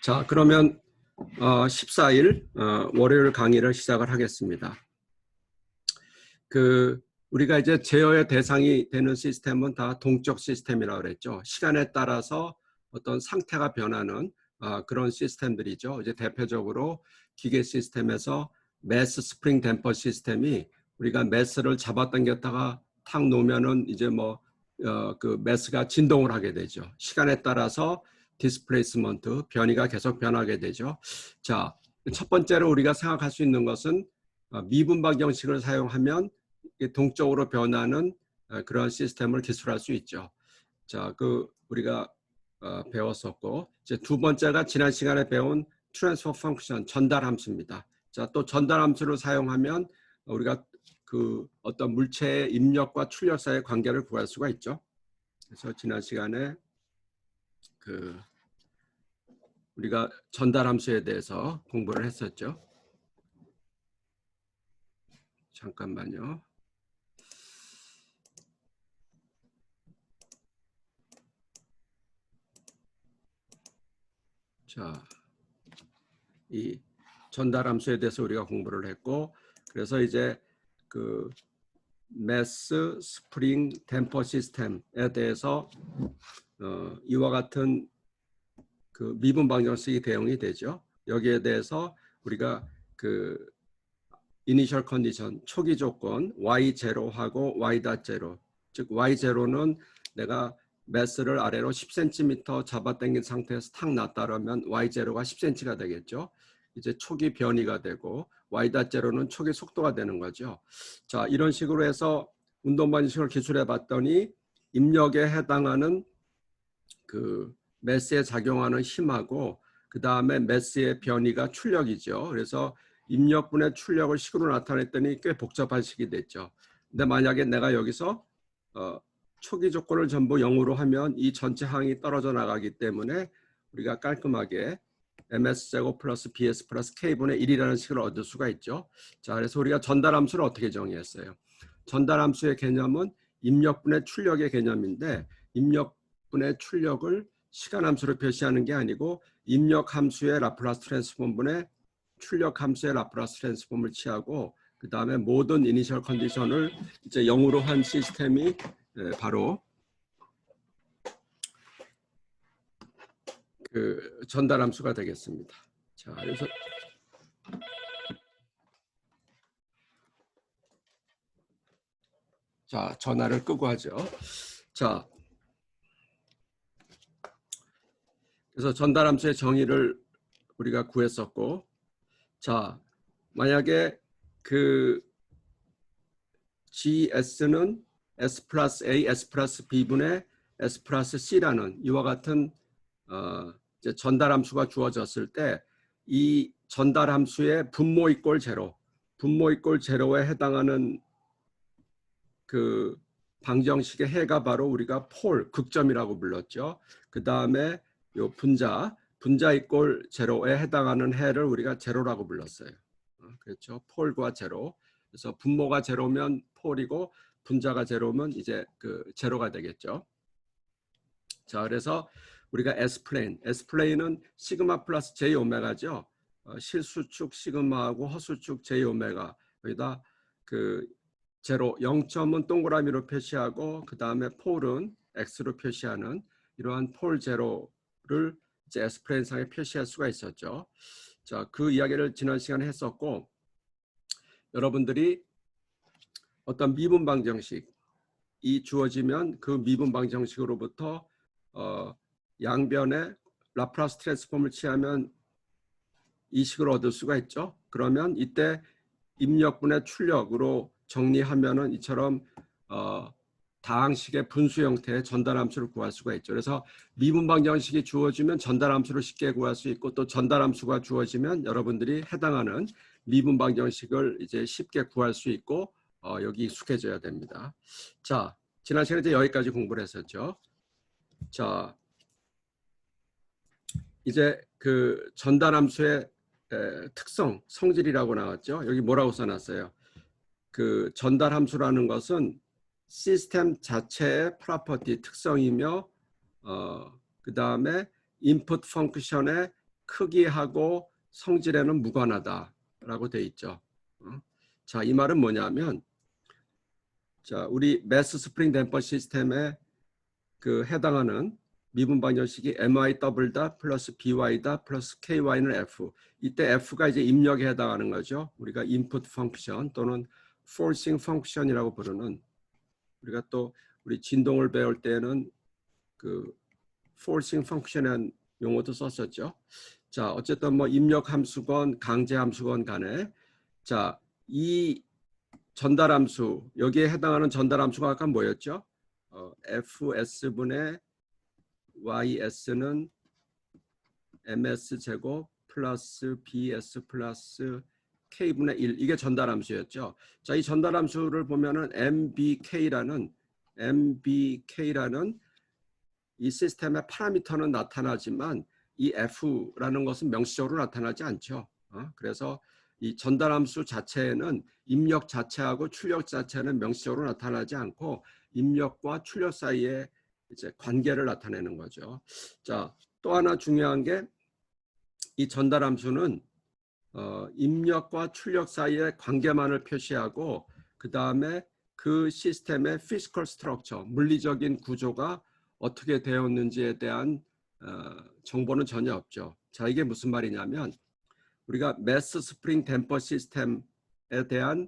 자, 그러면 14일 월요일 강의를 시작을 하겠습니다. 우리가 이제 제어의 대상이 되는 시스템은 다 동적 시스템이라고 그랬죠. 시간에 따라서 어떤 상태가 변하는 그런 시스템들이죠. 이제 대표적으로 기계 시스템에서 매스 스프링 댐퍼 시스템이 우리가 매스를 잡아당겼다가 탁 놓으면은 이제 그 매스가 진동을 하게 되죠. 시간에 따라서 디스플레이스먼트, 변이가 계속 변하게 되죠. 자, 첫 번째로 우리가 생각할 수 있는 것은 미분 방정식을 사용하면 동적으로 변하는 그런 시스템을 기술할 수 있죠. 자, 우리가 배웠었고, 이제 두 번째가 지난 시간에 배운 트랜스퍼 펑크션, 전달 함수입니다. 자, 또 전달 함수를 사용하면 우리가 어떤 물체의 입력과 출력 사이의 관계를 구할 수가 있죠. 그래서 지난 시간에 우리가 전달 함수에 대해서 공부를 했었죠. 잠깐만요. 자, 이 전달 함수에 대해서 우리가 공부를 했고, 그래서 이제 매스 스프링 댐퍼 시스템에 대해서 이와 같은 미분 방정식이 대응이 되죠. 여기에 대해서 우리가 이니셜 컨디션 초기 조건 y0하고 y.0, 즉 y0는 내가 매스를 아래로 10cm 잡아당긴 상태에서 탁 놨다라면 y0가 10cm가 되겠죠. 이제 초기 변이가 되고 y.0는 초기 속도가 되는 거죠. 자, 이런 식으로 해서 운동 방정식을 기술해 봤더니 입력에 해당하는 매스에 작용하는 힘하고 그 다음에 매스의 변이가 출력이죠. 그래서 입력분의 출력을 식으로 나타냈더니 꽤 복잡한 식이 됐죠. 근데 만약에 내가 여기서 초기 조건을 전부 0으로 하면 이 전체 항이 떨어져 나가기 때문에 우리가 깔끔하게 ms제곱 플러스 bs 플러스 k분의 1이라는 식을 얻을 수가 있죠. 자, 그래서 우리가 전달함수를 어떻게 정의했어요? 전달함수의 개념은 입력분의 출력의 개념인데 입력분의 출력을 시간함수로 표시하는 게 아니고 입력함수의 라플라스 트랜스폼분의 출력함수의 라플라스 트랜스폼을 취하고 그 다음에 모든 이니셜 컨디션을 이제 0으로 한 시스템이 바로 전달함수가 되겠습니다. 자, 그래서 전화를 끄고 하죠. 자, 그래서 전달함수의 정의를 우리가 구했었고, 자, 만약에 GS는 S 플러스 A, S 플러스 B분의 S 플러스 C라는 이와 같은 이제 전달함수가 주어졌을 때 이 전달함수의 분모 이꼴 제로, 분모 이꼴 제로에 해당하는 방정식의 해가 바로 우리가 폴, 극점이라고 불렀죠. 그 다음에 요 분자 이꼴 제로에 해당하는 해를 우리가 제로라고 불렀어요. 그렇죠. 폴과 제로. 그래서 분모가 제로면 폴이고 분자가 제로면 이제 제로가 되겠죠. 자, 그래서 우리가 S플레인은 시그마 플러스 J 오메가죠. 실수축 시그마하고 허수축 J 오메가. 여기다 제로 0점은 동그라미로 표시하고 그 다음에 폴은 X로 표시하는 이러한 폴 제로를 이제 S플레인 상에 표시할 수가 있었죠. 자, 그 이야기를 지난 시간에 했었고, 여러분들이 어떤 미분 방정식이 주어지면 그 미분 방정식으로부터 양변의 라플라스 트랜스폼을 취하면 이 식을 얻을 수가 있죠. 그러면 이때 입력분의 출력으로 정리하면은 이처럼 다항식의 분수 형태의 전달함수를 구할 수가 있죠. 그래서 미분 방정식이 주어지면 전달함수를 쉽게 구할 수 있고 또 전달함수가 주어지면 여러분들이 해당하는 미분 방정식을 이제 쉽게 구할 수 있고 여기 익숙해져야 됩니다. 자, 지난 시간에 이제 여기까지 공부를 했었죠. 자, 이제 전달함수의 특성, 성질이라고 나왔죠. 여기 뭐라고 써놨어요? 전달함수라는 것은 시스템 자체의 프로퍼티 특성이며 그 다음에 인풋 펑크션의 크기하고 성질에는 무관하다라고 돼 있죠. 자, 이 말은 뭐냐면, 자, 우리 매스 스프링 댐퍼 시스템에 그 해당하는 미분 방정식이 my 더블다 플러스 by다 플러스 ky는 f. 이때 f가 이제 입력에 해당하는 거죠. 우리가 input 펑션 또는 forcing 펑션이라고 부르는, 우리가 또 우리 진동을 배울 때는 그 forcing 펑션이라는 용어도 썼었죠. 자, 어쨌든 뭐 입력 함수건 강제 함수건 간에, 자, 이 전달 함수, 여기에 해당하는 전달 함수가 아까 뭐였죠? fs분의 ys는 ms 제곱 플러스 bs 플러스 k분의 1, 이게 전달 함수였죠. 자, 이 전달 함수를 보면은 mbk라는 이 시스템의 파라미터는 나타나지만 이 f라는 것은 명시적으로 나타나지 않죠. 그래서 이 전달 함수 자체에는 입력 자체하고 출력 자체는 명시적으로 나타나지 않고 입력과 출력 사이에 이제 관계를 나타내는 거죠. 자, 또 하나 중요한 게 이 전달 함수는 입력과 출력 사이의 관계만을 표시하고 그 다음에 그 시스템의 physical structure, 물리적인 구조가 어떻게 되었는지에 대한 정보는 전혀 없죠. 자, 이게 무슨 말이냐면 우리가 매스 스프링 댐퍼 시스템에 대한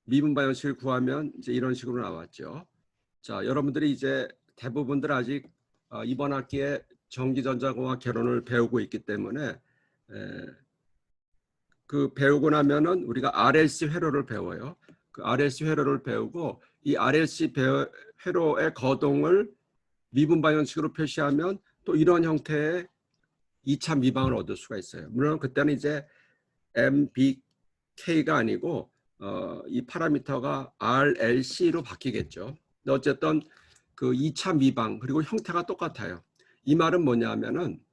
미분 방정식을 구하면 이제 이런 식으로 나왔죠. 자, 여러분들이 이제 대부분들 아직 이번 학기에 전기전자공학 개론을 배우고 있기 때문에 그 배우고 나면은 우리가 RLC 회로를 배워요. 그 RLC 회로를 배우고 이 RLC 회로의 거동을 미분 방정식으로 표시하면 또 이런 형태의 2차 미방을 얻을 수가 있어요. 물론 그때는 이제 MBK가 아니고 이 파라미터가 RLC로 바뀌겠죠. 근데 어쨌든 그 2차 미방 그리고 형태가 똑같아요. 이 말은 뭐냐면은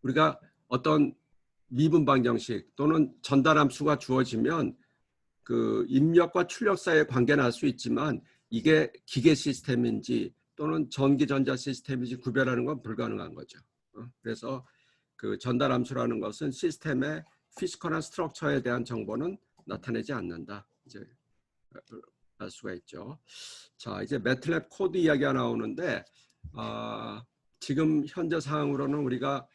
우리가 어떤 미분 방정식 또는 전달 함수가 주어지면 그 입력과 출력 사이의 관계는 알 수 있지만 이게 기계 시스템인지 또는 전기 전자 시스템인지 구별하는 건 불가능한 거죠. 그래서 그 전달 함수라는 것은 시스템의 피지컬한 스트럭처에 대한 정보는 나타내지 않는다. 이제 알 수가 있죠. 자, 이제 매틀랩 코드 이야기가 나오는데 지금 현재 상황으로는 우리가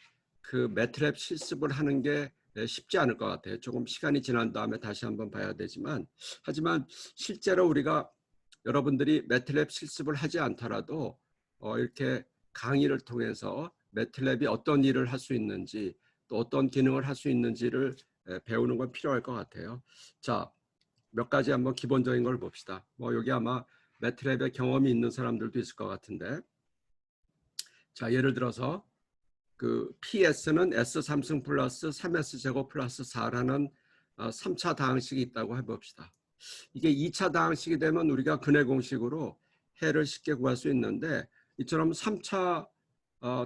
그 매틀랩 실습을 하는 게 쉽지 않을 것 같아요. 조금 시간이 지난 다음에 다시 한번 봐야 되지만, 하지만 실제로 우리가 여러분들이 매틀랩 실습을 하지 않더라도 이렇게 강의를 통해서 매틀랩이 어떤 일을 할 수 있는지 또 어떤 기능을 할 수 있는지를 배우는 건 필요할 것 같아요. 자, 몇 가지 한번 기본적인 걸 봅시다. 뭐 여기 아마 매틀랩에 경험이 있는 사람들도 있을 것 같은데, 자, 예를 들어서 그 PS는 S3승 플러스 3S 제곱 플러스 4라는 3차 다항식이 있다고 해봅시다. 이게 2차 다항식이 되면 우리가 근해 공식으로 해를 쉽게 구할 수 있는데, 이처럼 3차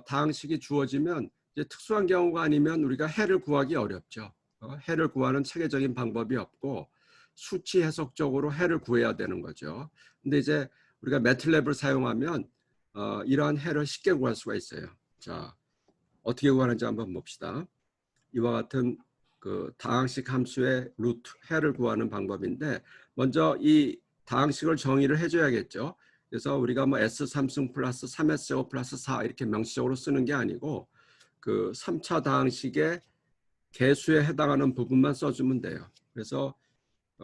다항식이 주어지면 이제 특수한 경우가 아니면 우리가 해를 구하기 어렵죠. 해를 구하는 체계적인 방법이 없고 수치 해석적으로 해를 구해야 되는 거죠. 근데 이제 우리가 매틀랩을 사용하면 이러한 해를 쉽게 구할 수가 있어요. 자, 어떻게 구하는지 한번 봅시다. 이와 같은 그 다항식 함수의 루트 해를 구하는 방법인데, 먼저 이 다항식을 정의를 해줘야겠죠. 그래서 우리가 뭐 S3승 플러스 3S제곱 플러스 4 이렇게 명시적으로 쓰는 게 아니고 그 3차 다항식의 개수에 해당하는 부분만 써주면 돼요. 그래서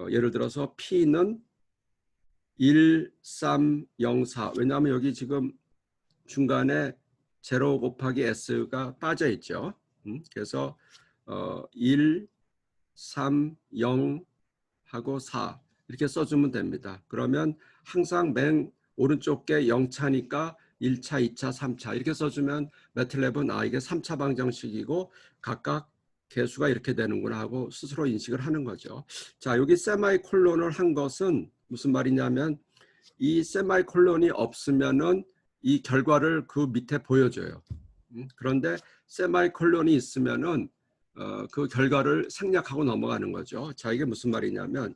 예를 들어서 P는 1, 3, 0, 4. 왜냐하면 여기 지금 중간에 0 곱하기 S가 빠져 있죠. 그래서 1, 3, 0 하고 4 이렇게 써주면 됩니다. 그러면 항상 맨 오른쪽 게 0차니까 1차, 2차, 3차 이렇게 써주면 매틀랩은 이게 3차 방정식이고 각각 개수가 이렇게 되는구나 하고 스스로 인식을 하는 거죠. 자, 여기 세마이콜론을 한 것은 무슨 말이냐면 이 세마이콜론이 없으면은 이 결과를 그 밑에 보여줘요. 그런데 세마이콜론이 있으면은 그 결과를 생략하고 넘어가는 거죠. 자, 이게 무슨 말이냐면,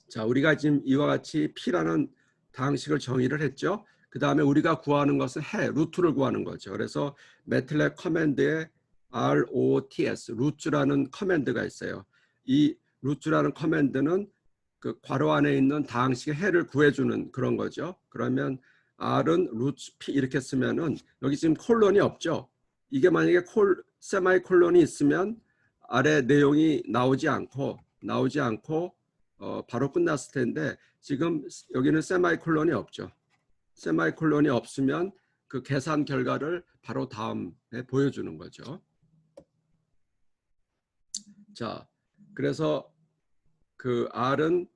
자, 우리가 지금 이와 같이 P라는 다항식을 정의를 했죠. 그 다음에 우리가 구하는 것은 루트를 구하는 거죠. 그래서 매틀랩 커맨드에 ROTS, 루트라는 커맨드가 있어요. 이 루트라는 커맨드는 그 괄호 안에 있는 다항식의 해를 구해주는 그런 거죠. 그러면 R은 루트 P 이렇게 쓰면은 여기 지금 콜론이 없죠. 이게 만약에 세마이 콜론이 있으면 아래 내용이 나오지 않고 바로 끝났을 텐데 지금 여기는 세마이콜론이 없죠. 세마이콜론이 없으면 그 계산 결과를 바로 다음에 보여주는 거죠. 자, 그래서 그 R은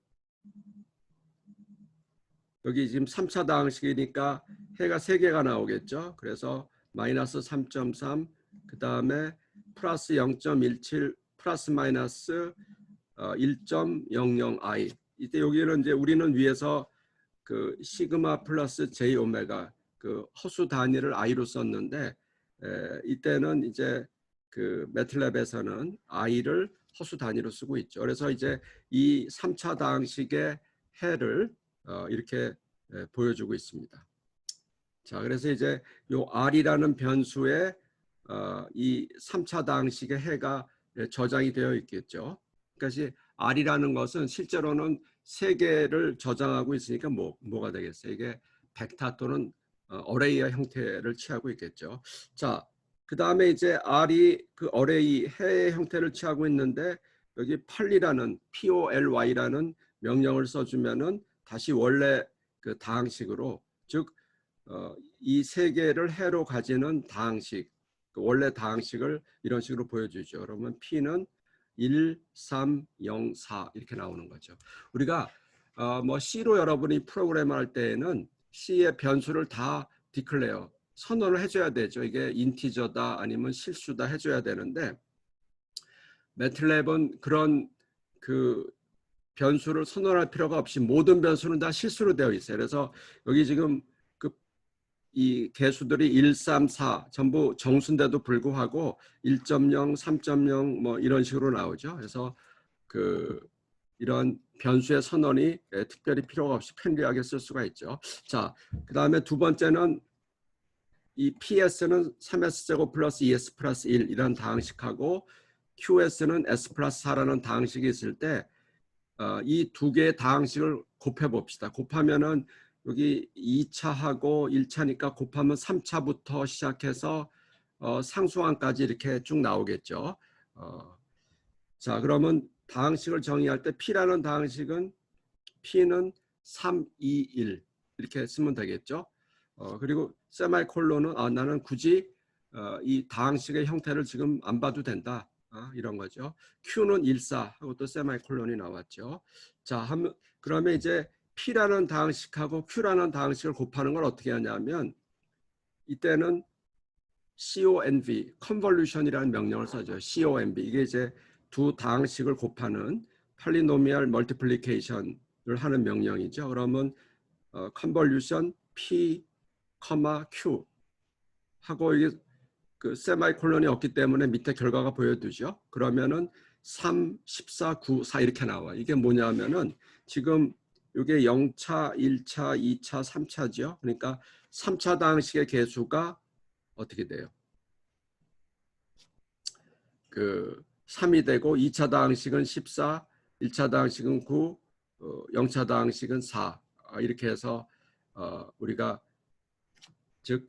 여기 지금 3차 다항식이니까 해가 3개가 나오겠죠. 그래서 마이너스 3.3, 그 다음에 플러스 0.17, 플러스 마이너스 1.00i. 이때 여기는 이제 우리는 위에서 그 시그마 플러스 j 오메가 그 허수 단위를 i로 썼는데 이때는 이제 그 매틀랩에서는 i를 허수 단위로 쓰고 있죠. 그래서 이제 이 3차 다항식의 해를 이렇게 보여주고 있습니다. 자, 그래서 이제 요 r이라는 변수에 이 3차 다항식의 해가 저장이 되어 있겠죠. 그러니까 r이라는 것은 실제로는 3개를 저장하고 있으니까 뭐가 되겠어요? 이게 벡터 또는 어레이의 형태를 취하고 있겠죠. 자, 그 다음에 이제 r이 그 어레이 해의 형태를 취하고 있는데 여기 폴리라는 POLY라는 명령을 써주면은 다시 원래 그 다항식으로 즉 이 3개를 해로 가지는 다항식, 그 원래 다항식을 이런 식으로 보여주죠. 그러면 P는 1, 3, 0, 4 이렇게 나오는 거죠. 우리가 뭐 C로 여러분이 프로그램을 할 때에는 C의 변수를 다 디클레어, 선언을 해줘야 되죠. 이게 인티저다 아니면 실수다 해줘야 되는데 매틀랩은 그런 그 변수를 선언할 필요가 없이 모든 변수는 다 실수로 되어 있어요. 그래서 여기 지금 이 개수들이 1, 3, 4 전부 정수인데도 불구하고 1.0, 3.0 뭐 이런 식으로 나오죠. 그래서 그 이런 변수의 선언이 특별히 필요가 없이 편리하게 쓸 수가 있죠. 자, 그 다음에 두 번째는 이 PS는 3S제곱 플러스 2S 플러스 1 이런 다항식하고 QS는 S 플러스 4라는 다항식이 있을 때 이 두 개의 다항식을 곱해 봅시다. 곱하면은 여기 2차하고 1차니까 곱하면 3차부터 시작해서 상수항까지 이렇게 쭉 나오겠죠. 자, 그러면 다항식을 정의할 때 P라는 다항식은 P는 3, 2, 1 이렇게 쓰면 되겠죠. 그리고 세마이콜론은 나는 굳이 이 다항식의 형태를 지금 안 봐도 된다. 이런 거죠. Q는 1, 4 하고 또 세마이콜론이 나왔죠. 자, 그러면 이제 P라는 다항식하고 Q라는 다항식을 곱하는 걸 어떻게 하냐면 이때는 CONV, 컨볼루션이라는 명령을 써줘요. CONV. 이게 이제 두 다항식을 곱하는 폴리노미얼 멀티플리케이션을 하는 명령이죠. 그러면 컨볼루션 P, Q 하고 이게 그 세마이콜론이 없기 때문에 밑에 결과가 보여두죠. 그러면은 3, 14, 9, 4 이렇게 나와. 이게 뭐냐면은 지금 이게 0차, 1차, 2차, 3차죠. 그러니까 3차 다항식의 개수가 어떻게 돼요? 그 3이 되고 2차 다항식은 14, 1차 다항식은 9, 0차 다항식은 4 이렇게 해서 우리가 즉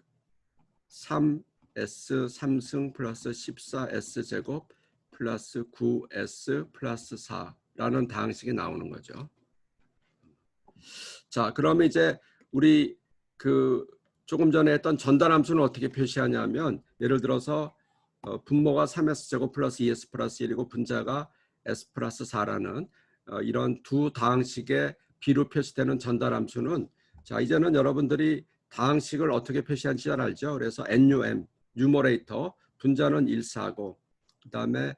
3S 3승 플러스 14S 제곱 플러스 9S 플러스 4라는 다항식이 나오는 거죠. 자, 그러면 이제 우리 그 조금 전에 했던 전달함수는 어떻게 표시하냐면 예를 들어서 분모가 3S 제곱 플러스 2S 플러스 1이고 분자가 S 플러스 4라는 이런 두 다항식의 비로 표시되는 전달함수는 자, 이제는 여러분들이 다항식을 어떻게 표시하는지 잘 알죠. 그래서 NUM, 뉴머레이터, 분자는 1, 4고 그 다음에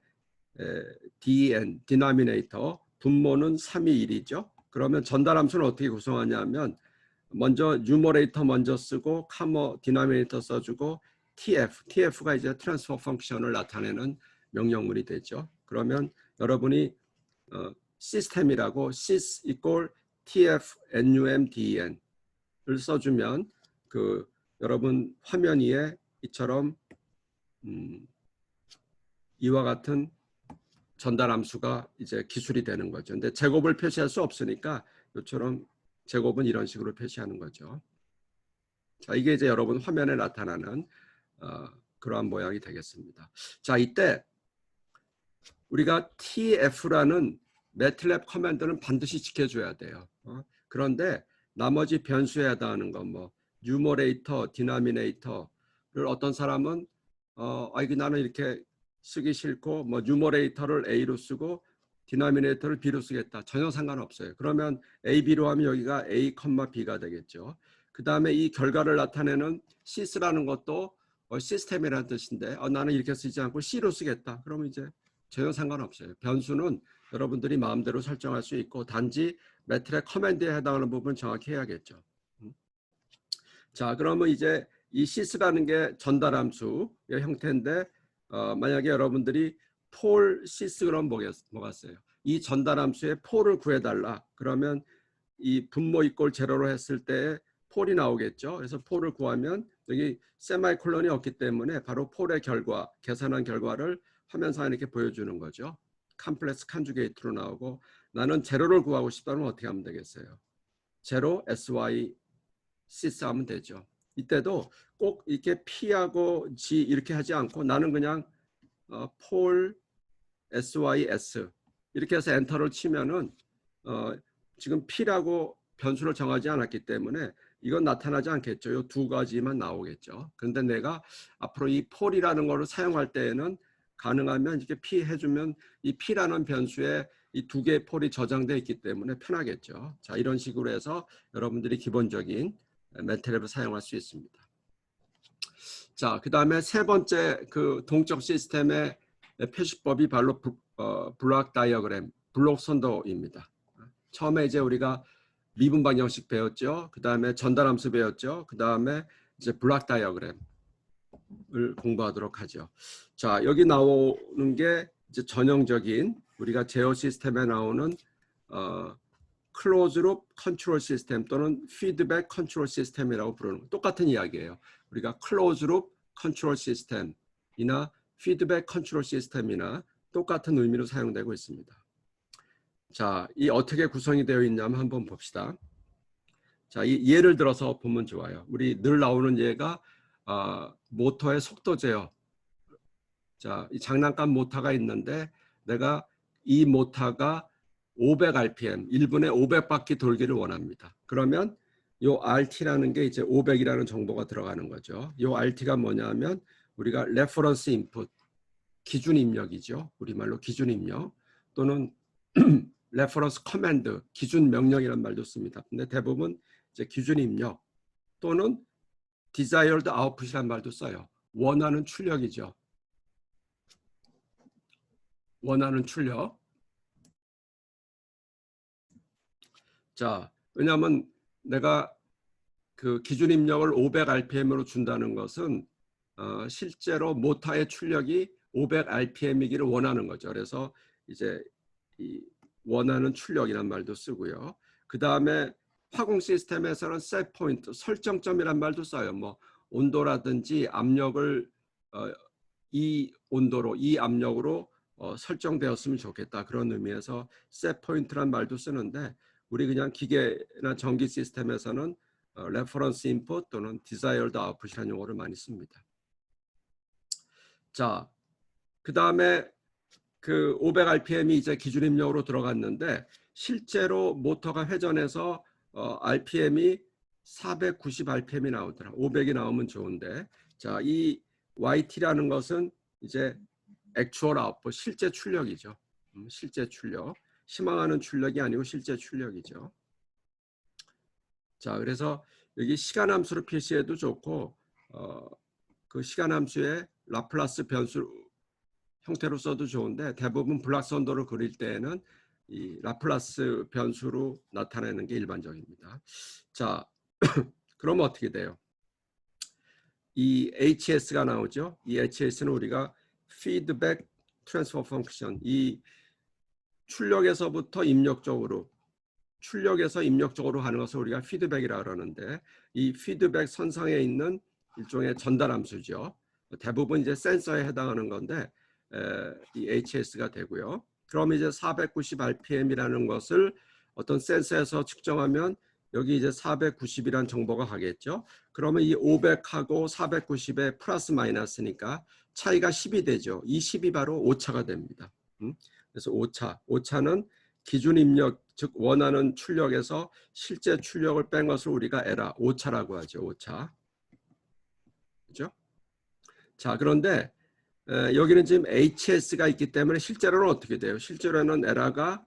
DN, 디노미네이터, 분모는 3, 2, 1이죠. 그러면 전달함수는 어떻게 구성하냐면 먼저 뉴머레이터 먼저 쓰고 카머 디노미네이터 써주고 TF가 이제 트랜스퍼 펑션을 나타내는 명령문이 되죠. 그러면 여러분이 시스템이라고 sys equal TF NUM DN을 써주면 그 여러분 화면 위에 이처럼 이와 같은 전달 함수가 이제 기술이 되는 거죠. 근데 제곱을 표시할 수 없으니까 이처럼 제곱은 이런 식으로 표시하는 거죠. 자, 이게 이제 여러분 화면에 나타나는 그러한 모양이 되겠습니다. 자, 이때 우리가 TF라는 매틀랩 커맨드는 반드시 지켜줘야 돼요. 그런데 나머지 변수에 해당하는 건 뭐 뉴머레이터, 디나미네이터를 어떤 사람은 이게 나는 이렇게 쓰기 싫고 뭐 뉴머레이터를 A로 쓰고 디나미네이터를 B로 쓰겠다. 전혀 상관없어요. 그러면 A, B로 하면 여기가 A, B가 되겠죠. 그 다음에 이 결과를 나타내는 sys라는 것도 시스템이라는 뜻인데 나는 이렇게 쓰지 않고 C로 쓰겠다. 그러면 이제 전혀 상관없어요. 변수는 여러분들이 마음대로 설정할 수 있고 단지 매트랩 커맨드에 해당하는 부분 정확히 해야겠죠. 자, 그러면 이제 이 sys라는 게 전달함수의 형태인데 만약에 여러분들이 폴 sys 그럼 뭐겠어요? 이 전달함수의 폴을 구해달라. 그러면 이 분모 이꼴 제로로 했을 때 폴이 나오겠죠. 그래서 폴을 구하면 여기 세마이콜론이 없기 때문에 바로 폴의 결과, 계산한 결과를 화면상에 이렇게 보여주는 거죠. 컴플렉스 컨주게이트로 나오고 나는 제로를 구하고 싶다면 어떻게 하면 되겠어요? 제로 sy sys 하면 되죠. 이때도 꼭 이렇게 P하고 G 이렇게 하지 않고 나는 그냥 폴 sys 이렇게 해서 엔터를 치면은 지금 P라고 변수를 정하지 않았기 때문에 이건 나타나지 않겠죠. 이 두 가지만 나오겠죠. 그런데 내가 앞으로 이 폴이라는 거를 사용할 때에는 가능하면 이렇게 P 해주면 이 P라는 변수에 이 두 개의 폴이 저장되어 있기 때문에 편하겠죠. 자, 이런 식으로 해서 여러분들이 기본적인 매트랩을 사용할 수 있습니다. 자, 그 다음에 세 번째 그 동적 시스템의 표시법이 바로 블록 다이어그램, 블록 선도입니다. 처음에 이제 우리가 미분 방정식 배웠죠. 그 다음에 전달함수 배웠죠. 그 다음에 이제 블록 다이어그램을 공부하도록 하죠. 자, 여기 나오는 게 이제 전형적인 우리가 제어 시스템에 나오는 클로즈 룹 컨트롤 시스템 또는 피드백 컨트롤 시스템이라고 부르는 똑같은 이야기예요. 우리가 클로즈 룹 컨트롤 시스템이나 피드백 컨트롤 시스템이나 똑같은 의미로 사용되고 있습니다. 자, 이 어떻게 구성이 되어 있냐면 한번 봅시다. 자, 이 예를 들어서 보면 좋아요. 우리 늘 나오는 예가 모터의 속도 제어. 자, 이 장난감 모터가 있는데 내가 이 모터가 500rpm, 1분에 500바퀴 돌기를 원합니다. 그러면 요 RT라는 게 이제 500이라는 정보가 들어가는 거죠. 요 RT가 뭐냐면 우리가 레퍼런스 인풋, 기준 입력이죠. 우리말로 기준 입력 또는 레퍼런스 커맨드, 기준 명령이라는 말도 씁니다. 근데 대부분 이제 기준 입력 또는 desired output이라는 말도 써요. 원하는 출력이죠. 원하는 출력. 자, 왜냐하면 내가 그 기준 입력을 500rpm으로 준다는 것은 실제로 모터의 출력이 500rpm이기를 원하는 거죠. 그래서 이제 이 원하는 출력이란 말도 쓰고요. 그 다음에 화공 시스템에서는 set point, 설정점이란 말도 써요. 뭐 온도라든지 압력을 이 온도로, 이 압력으로 설정되었으면 좋겠다. 그런 의미에서 set point란 말도 쓰는데 우리 그냥 기계나 전기 시스템에서는 reference input 또는 desired output이라는 용어를 많이 씁니다. 자, 그 다음에 그 500rpm이 이제 기준 입력으로 들어갔는데 실제로 모터가 회전해서 rpm이 490rpm이 나오더라. 500이 나오면 좋은데 자, 이 YT라는 것은 이제 액추얼 아웃풋, 실제 출력이죠. 실제 출력. 희망하는 출력이 아니고 실제 출력이죠. 자, 그래서 여기 시간 함수로 표시해도 좋고 그 시간 함수의 라플라스 변수 형태로 써도 좋은데 대부분 블록 선도를 그릴 때에는 이 라플라스 변수로 나타내는 게 일반적입니다. 자, 그럼 어떻게 돼요? 이 HS가 나오죠. 이 HS는 우리가 피드백 트랜스퍼 펑크션, 이 출력에서부터 입력 쪽으로 출력에서 입력적으로 하는 것을 우리가 피드백이라고 그러는데 이 피드백 선상에 있는 일종의 전달 함수죠. 대부분 이제 센서에 해당하는 건데 이 HS가 되고요. 그럼 이제 490 RPM이라는 것을 어떤 센서에서 측정하면 여기 이제 490이라는 정보가 가겠죠. 그러면 이 500하고 490의 플러스 마이너스니까 차이가 10이 되죠. 이 10이 바로 오차가 됩니다. 그래서 오차는 기준 입력, 즉 원하는 출력에서 실제 출력을 뺀 것을 우리가 에러, 오차라고 하죠. 오차. 그죠? 자, 그런데 여기는 지금 HS가 있기 때문에 실제로는 어떻게 돼요? 실제로는 에러가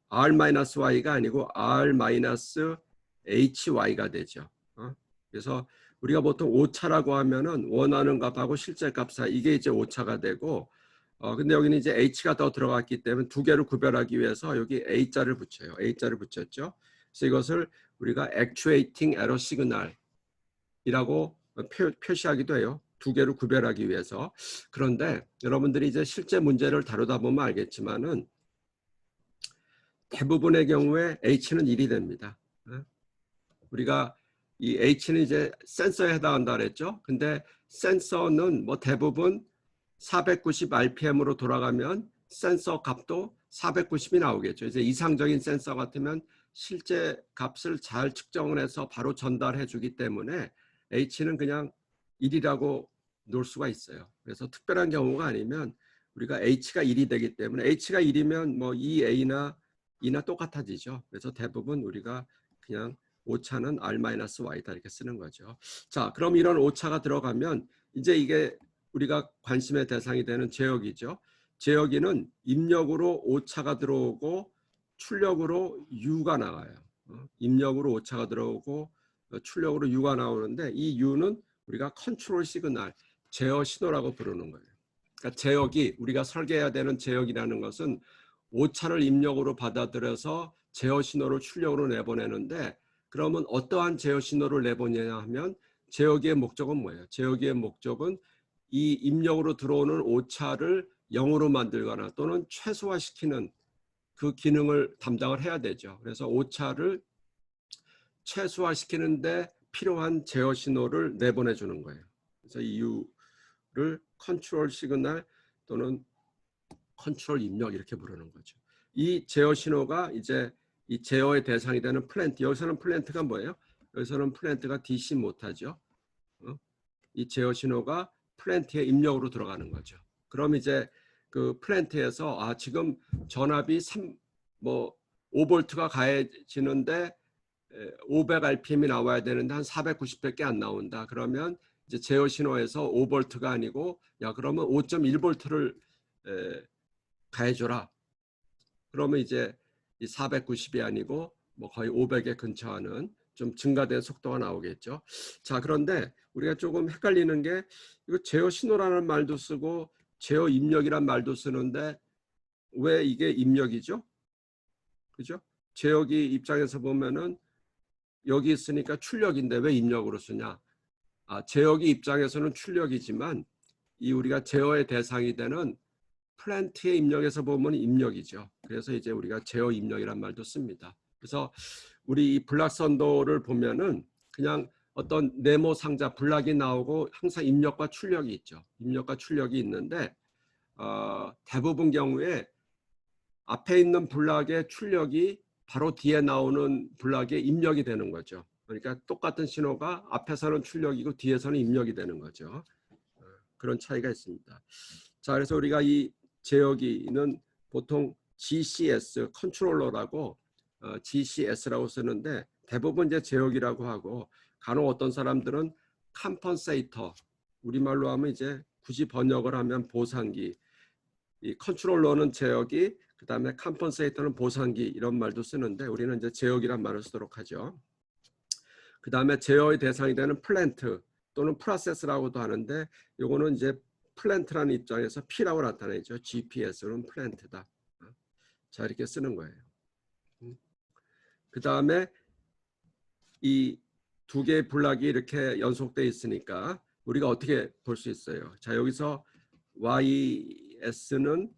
R-Y가 아니고 R-HY가 되죠. 그래서 우리가 보통 오차라고 하면은 원하는 값하고 실제 값 사이 이게 이제 오차가 되고 근데 여기는 이제 H가 더 들어갔기 때문에 두 개를 구별하기 위해서 여기 A자를 붙여요. A자를 붙였죠. 그래서 이것을 우리가 Actuating Error Signal이라고 표시하기도 해요. 두 개를 구별하기 위해서. 그런데 여러분들이 이제 실제 문제를 다루다 보면 알겠지만은 대부분의 경우에 H는 1이 됩니다. 우리가 이 H는 이제 센서에 해당한다 그랬죠. 근데 센서는 뭐 대부분 490 RPM으로 돌아가면 센서 값도 490이 나오겠죠. 이제 이상적인 센서 같으면 실제 값을 잘 측정을 해서 바로 전달해 주기 때문에 H는 그냥 1이라고 놓을 수가 있어요. 그래서 특별한 경우가 아니면 우리가 H가 1이 되기 때문에 H가 1이면 뭐 2A나 2나 똑같아지죠. 그래서 대부분 우리가 그냥 오차는 R-Y다 이렇게 쓰는 거죠. 자, 그럼 이런 오차가 들어가면 이제 이게 우리가 관심의 대상이 되는 제어기죠. 제어기는 입력으로 오차가 들어오고 출력으로 U가 나와요. 입력으로 오차가 들어오고 출력으로 U가 나오는데 이 U는 우리가 컨트롤 시그널, 제어 신호라고 부르는 거예요. 그러니까 제어기, 우리가 설계해야 되는 제어기라는 것은 오차를 입력으로 받아들여서 제어 신호를 출력으로 내보내는데 그러면 어떠한 제어 신호를 내보내냐 하면 제어기의 목적은 뭐예요? 제어기의 목적은 이 입력으로 들어오는 오차를 0으로 만들거나 또는 최소화시키는 그 기능을 담당을 해야 되죠. 그래서 오차를 최소화시키는데 필요한 제어 신호를 내보내주는 거예요. 그래서 이 U를 컨트롤 시그널 또는 컨트롤 입력 이렇게 부르는 거죠. 이 제어 신호가 이제 이 제어의 대상이 되는 플랜트. 여기서는 플랜트가 뭐예요? 여기서는 플랜트가 DC 모터죠. 이 제어 신호가 플랜트에 입력으로 들어가는 거죠. 그럼 이제 그 플랜트에서 지금 전압이 5볼트가 가해지는데 500 RPM이 나와야 되는데 한 490밖에 안 나온다. 그러면 이제 제어 신호에서 5볼트가 아니고 야 그러면 5.1볼트를 가해줘라. 그러면 이제 이 490이 아니고 뭐 거의 500에 근처하는 좀 증가된 속도가 나오겠죠. 자, 그런데 우리가 조금 헷갈리는 게 이거 제어 신호라는 말도 쓰고 제어 입력이란 말도 쓰는데 왜 이게 입력이죠? 그죠? 제어기 입장에서 보면은 여기 있으니까 출력인데 왜 입력으로 쓰냐? 제어기 입장에서는 출력이지만 이 우리가 제어의 대상이 되는 플랜트의 입력에서 보면 입력이죠. 그래서 이제 우리가 제어 입력이란 말도 씁니다. 그래서 우리 이 블락 선도를 보면은 그냥 어떤 네모 상자 블락이 나오고 항상 입력과 출력이 있죠. 입력과 출력이 있는데 대부분 경우에 앞에 있는 블락의 출력이 바로 뒤에 나오는 블락에 입력이 되는 거죠. 그러니까 똑같은 신호가 앞에서는 출력이고 뒤에서는 입력이 되는 거죠. 그런 차이가 있습니다. 자, 그래서 우리가 이 제어기는 보통 GCS 컨트롤러라고 GCS라고 쓰는데 대부분 이제 제어기라고 하고 간혹 어떤 사람들은 컴펀세이터 우리말로 하면 이제 굳이 번역을 하면 보상기 이 컨트롤러는 제어기 그다음에 컴펀세이터는 보상기 이런 말도 쓰는데 우리는 이제 제어기란 말을 쓰도록 하죠. 그다음에 제어의 대상이 되는 플랜트 또는 프로세스라고도 하는데 요거는 이제 플랜트라는 입장에서 P라고 나타내죠. GPS는 플랜트다. 자, 이렇게 쓰는 거예요. 그 다음에 이 두 개의 블락이 이렇게 연속되어 있으니까 우리가 어떻게 볼 수 있어요? 자, 여기서 YS는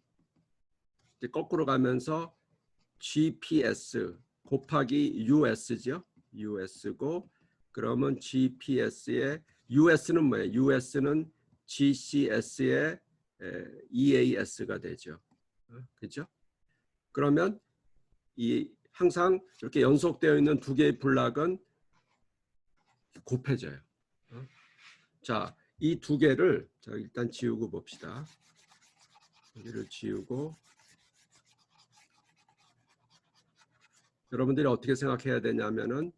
이제 거꾸로 가면서 GPS 곱하기 US죠. US고 그러면 GPS의 US는 뭐예요? US는 GCS의 EAS가 되죠. 그죠? 그러면 이 항상 이렇게 연속되어 있는 두 개의 블락은 곱해져요. 자, 이 두 개를 자, 일단 지우고 봅시다. 여기를 지우고 여러분들이 어떻게 생각해야 되냐면은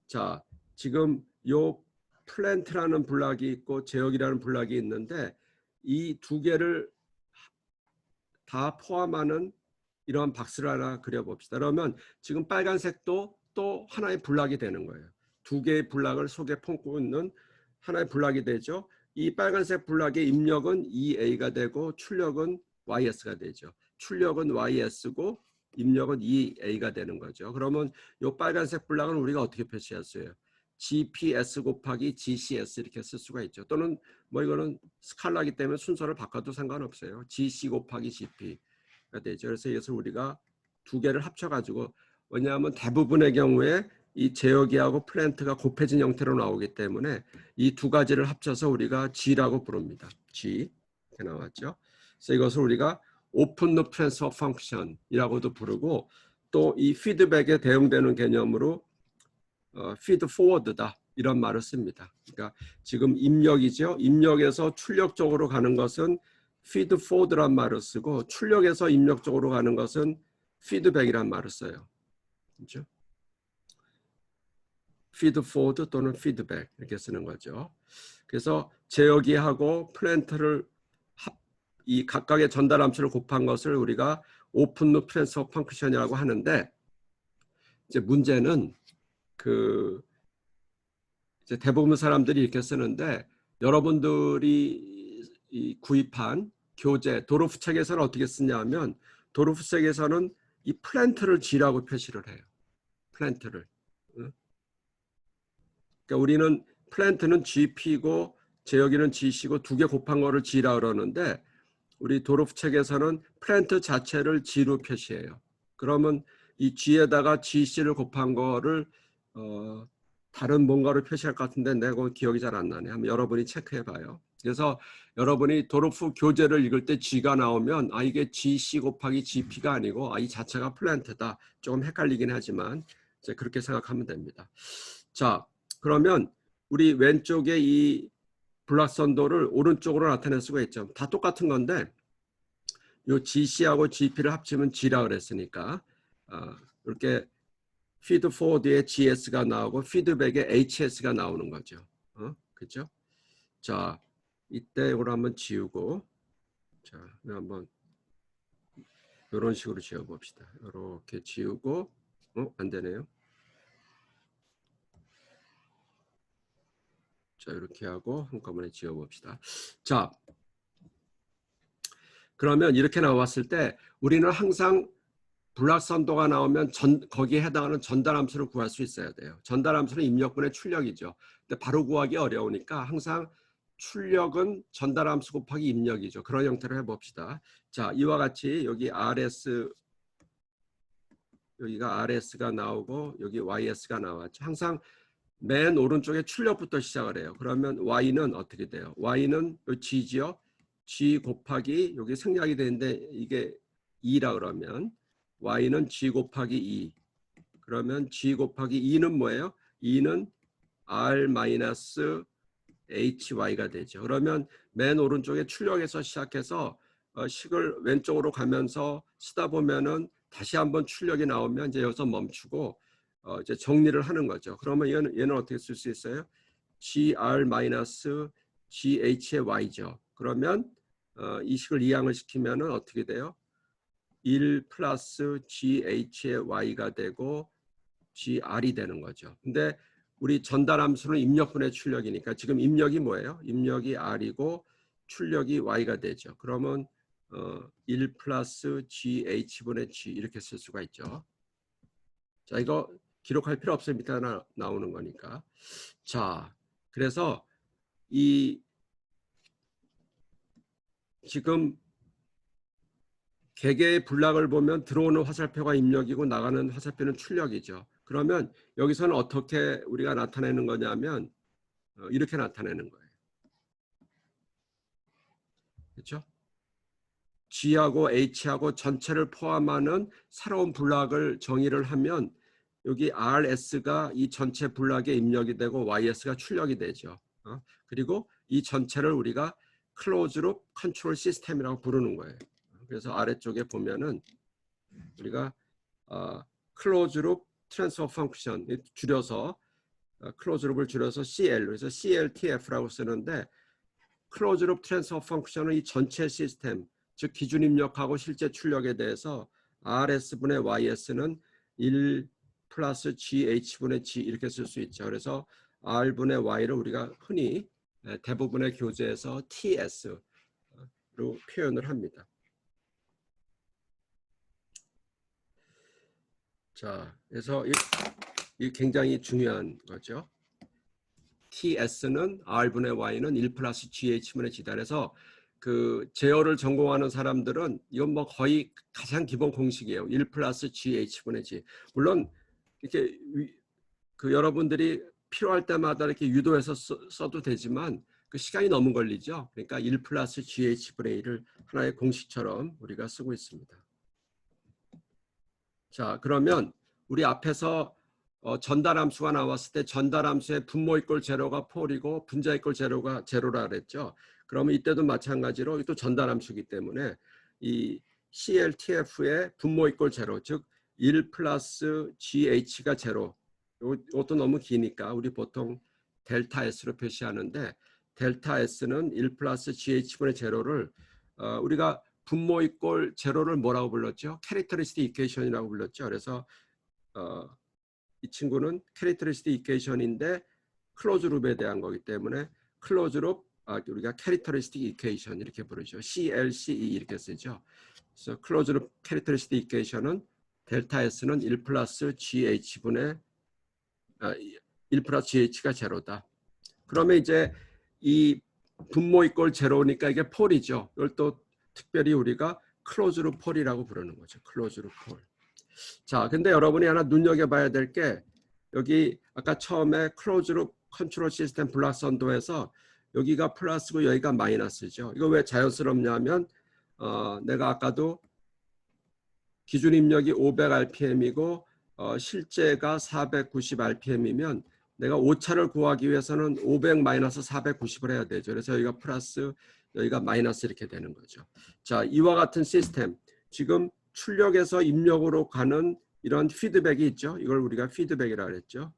자, 지금 요 플랜트라는 블락이 있고 제역이라는 블락이 있는데 이 두 개를 다 포함하는 이런 박스를 하나 그려봅시다. 그러면 지금 빨간색도 또 하나의 블락이 되는 거예요. 두 개의 블락을 속에 품고 있는 하나의 블락이 되죠. 이 빨간색 블락의 입력은 EA가 되고 출력은 YS가 되죠. 출력은 YS고 입력은 EA가 되는 거죠. 그러면 이 빨간색 블락은 우리가 어떻게 표시했어요? GPS 곱하기 GCS 이렇게 쓸 수가 있죠. 또는 뭐 이거는 스칼라기 때문에 순서를 바꿔도 상관없어요. GC 곱하기 GP가 되죠. 그래서 이것을 우리가 두 개를 합쳐가지고 왜냐하면 대부분의 경우에 이 제어기하고 플랜트가 곱해진 형태로 나오기 때문에 이 두 가지를 합쳐서 우리가 G라고 부릅니다. G 이렇게 나왔죠. 그래서 이것을 우리가 오픈 루프 트랜스퍼 펑션이라고도 부르고 또 이 피드백에 대응되는 개념으로 피드 포워드다 이런 말을 씁니다. 그러니까 지금 입력이죠. 입력에서 출력 쪽으로 가는 것은 피드 포워드란 말을 쓰고 출력에서 입력 쪽으로 가는 것은 피드백이란 말을 써요. 그렇죠? 피드 포워드 또는 피드백 이렇게 쓰는 거죠. 그래서 제어기하고 플랜트를 이 각각의 전달 함수를 곱한 것을 우리가 오픈 루프 트랜스퍼 펑션이라고 하는데 이제 문제는 이제 대부분 사람들이 이렇게 쓰는데 여러분들이 이 구입한 교재 도르프 책에서는 어떻게 쓰냐면 도르프 책에서는 이 플랜트를 G라고 표시를 해요. 플랜트를. 그러니까 우리는 플랜트는 GP고 제어기는 GC고 두 개 곱한 거를 G라 그러는데 우리 도르프 책에서는 플랜트 자체를 G로 표시해요. 그러면 이 G에다가 GC를 곱한 거를 다른 뭔가로 표시할 것 같은데 내가 기억이 잘 안 나네. 한번 여러분이 체크해 봐요. 그래서 여러분이 도르프 교재를 읽을 때 G가 나오면 아 이게 GC 곱하기 GP가 아니고 아 이 자체가 플랜트다. 조금 헷갈리긴 하지만 이제 그렇게 생각하면 됩니다. 자, 그러면 우리 왼쪽에 이 블락선도를 오른쪽으로 나타낼 수가 있죠. 다 똑같은 건데 요 GC하고 GP를 합치면 G라 그랬으니까 이렇게 피드 포워드에 GS가 나오고 피드백에 HS가 나오는 거죠. 그렇죠? 자, 이때 이걸 한번 지우고 자, 한번 이런 식으로 지워 봅시다. 이렇게 지우고 안 되네요. 자, 이렇게 하고 한꺼번에 지워 봅시다. 자, 그러면 이렇게 나왔을 때 우리는 항상 블락선도가 나오면 거기에 해당하는 전달함수를 구할 수 있어야 돼요. 전달함수는 입력분의 출력이죠. 근데 바로 구하기 어려우니까 항상 출력은 전달함수 곱하기 입력이죠. 그런 형태로 해봅시다. 자, 이와 같이 여기 RS 여기가 RS가 나오고 여기 YS가 나왔죠. 항상 맨 오른쪽에 출력부터 시작을 해요. 그러면 Y는 어떻게 돼요? Y는 G지요. G 곱하기 여기 생략이 되는데 이게 2라 그러면 Y는 G 곱하기 2. 그러면 G 곱하기 2는 뭐예요? 2는 R-HY가 되죠. 그러면 맨 오른쪽에 출력에서 시작해서 식을 왼쪽으로 가면서 쓰다 보면은 다시 한번 출력이 나오면 이제 여기서 멈추고 이제 정리를 하는 거죠. 그러면 얘는 어떻게 쓸 수 있어요? GR-GH의 Y죠. 그러면 이 식을 이항을 시키면은 어떻게 돼요? 1 플러스 GH의 Y가 되고 GR이 되는 거죠. 근데 우리 전달함수는 입력분의 출력이니까 지금 입력이 뭐예요? 입력이 R이고 출력이 Y가 되죠. 그러면 1 플러스 GH분의 G 이렇게 쓸 수가 있죠. 자, 이거 기록할 필요 없어요. 밑에 나오는 거니까. 자, 그래서 이 지금 개개의 블락을 보면 들어오는 화살표가 입력이고 나가는 화살표는 출력이죠. 그러면 여기서는 어떻게 우리가 나타내는 거냐면 이렇게 나타내는 거예요. 그렇죠? G하고 H하고 전체를 포함하는 새로운 블락을 정의를 하면 여기 RS가 이 전체 블락에 입력이 되고 YS가 출력이 되죠. 그리고 이 전체를 우리가 클로즈 룹 컨트롤 시스템이라고 부르는 거예요. 그래서 아래쪽에 보면은 우리가 클로즈 룹 트랜스퍼 펑크션 줄여서 클로즈 룹을 줄여서 CL, 그래서 CLTF라고 쓰는데 클로즈 룹 트랜스퍼 펑크션은 이 전체 시스템, 즉 기준 입력하고 실제 출력에 대해서 RS분의 YS는 1 플러스 GH분의 G 이렇게 쓸 수 있죠. 그래서 R분의 Y를 우리가 흔히 대부분의 교재에서 TS로 표현을 합니다. 자, 그래서 이 굉장히 중요한 거죠. TS는 R분의 Y는 1 플러스 GH분의 G다. 그래서 그 제어를 전공하는 사람들은 이건 뭐 거의 가장 기본 공식이에요. 1 플러스 GH분의 G. 물론 이렇게 그 여러분들이 필요할 때마다 이렇게 유도해서 써도 되지만 그 시간이 너무 걸리죠. 그러니까 1 플러스 GH분의 1을 하나의 공식처럼 우리가 쓰고 있습니다. 자, 그러면 우리 앞에서 전달함수가 나왔을 때 전달함수의 분모 이꼴 제로가 폴이고 분자 이꼴 제로가 제로라 그랬죠. 그러면 이때도 마찬가지로 또 전달함수이기 때문에 이 CLTF의 분모 이꼴 제로, 즉 1 플러스 GH가 제로. 이것도 너무 기니까 우리 보통 델타 S로 표시하는데 델타 S는 1 플러스 GH분의 제로를 우리가 분모 이꼴 제로를 뭐라고 불렀죠? 캐릭터리스틱 이퀘이션이라고 불렀죠. 그래서 이 친구는 캐릭터리스틱 이퀘이션인데 클로즈 룹에 대한 거기 때문에 클로즈 룹 우리가 캐릭터리스틱 이퀘이션 이렇게 부르죠. CLCE 이렇게 쓰죠. 그래서 클로즈 룹 캐릭터리스틱 이퀘이션은 델타 S는 1 플러스 GH분의 1 플러스 GH가 제로다. 그러면 이제 이 분모 이꼴 제로니까 이게 폴이죠. 이걸 또 특별히 우리가 클로즈 룹 폴이라고 부르는 거죠. 클로즈 룹 폴. 자, 근데 여러분이 하나 눈여겨봐야 될 게 여기 아까 처음에 클로즈 룹 컨트롤 시스템 블락 선도에서 여기가 플러스고 여기가 마이너스죠. 이거 왜 자연스럽냐면 내가 아까도 기준 입력이 500rpm이고 실제가 490rpm이면 내가 오차를 구하기 위해서는 500 마이너스 490을 해야 되죠. 그래서 여기가 플러스 여기가 마이너스 이렇게 되는 거죠. 자, 이와 같은 시스템 지금 출력에서 입력으로 가는 이런 피드백이 있죠. 이걸 우리가 피드백이라고 그랬죠.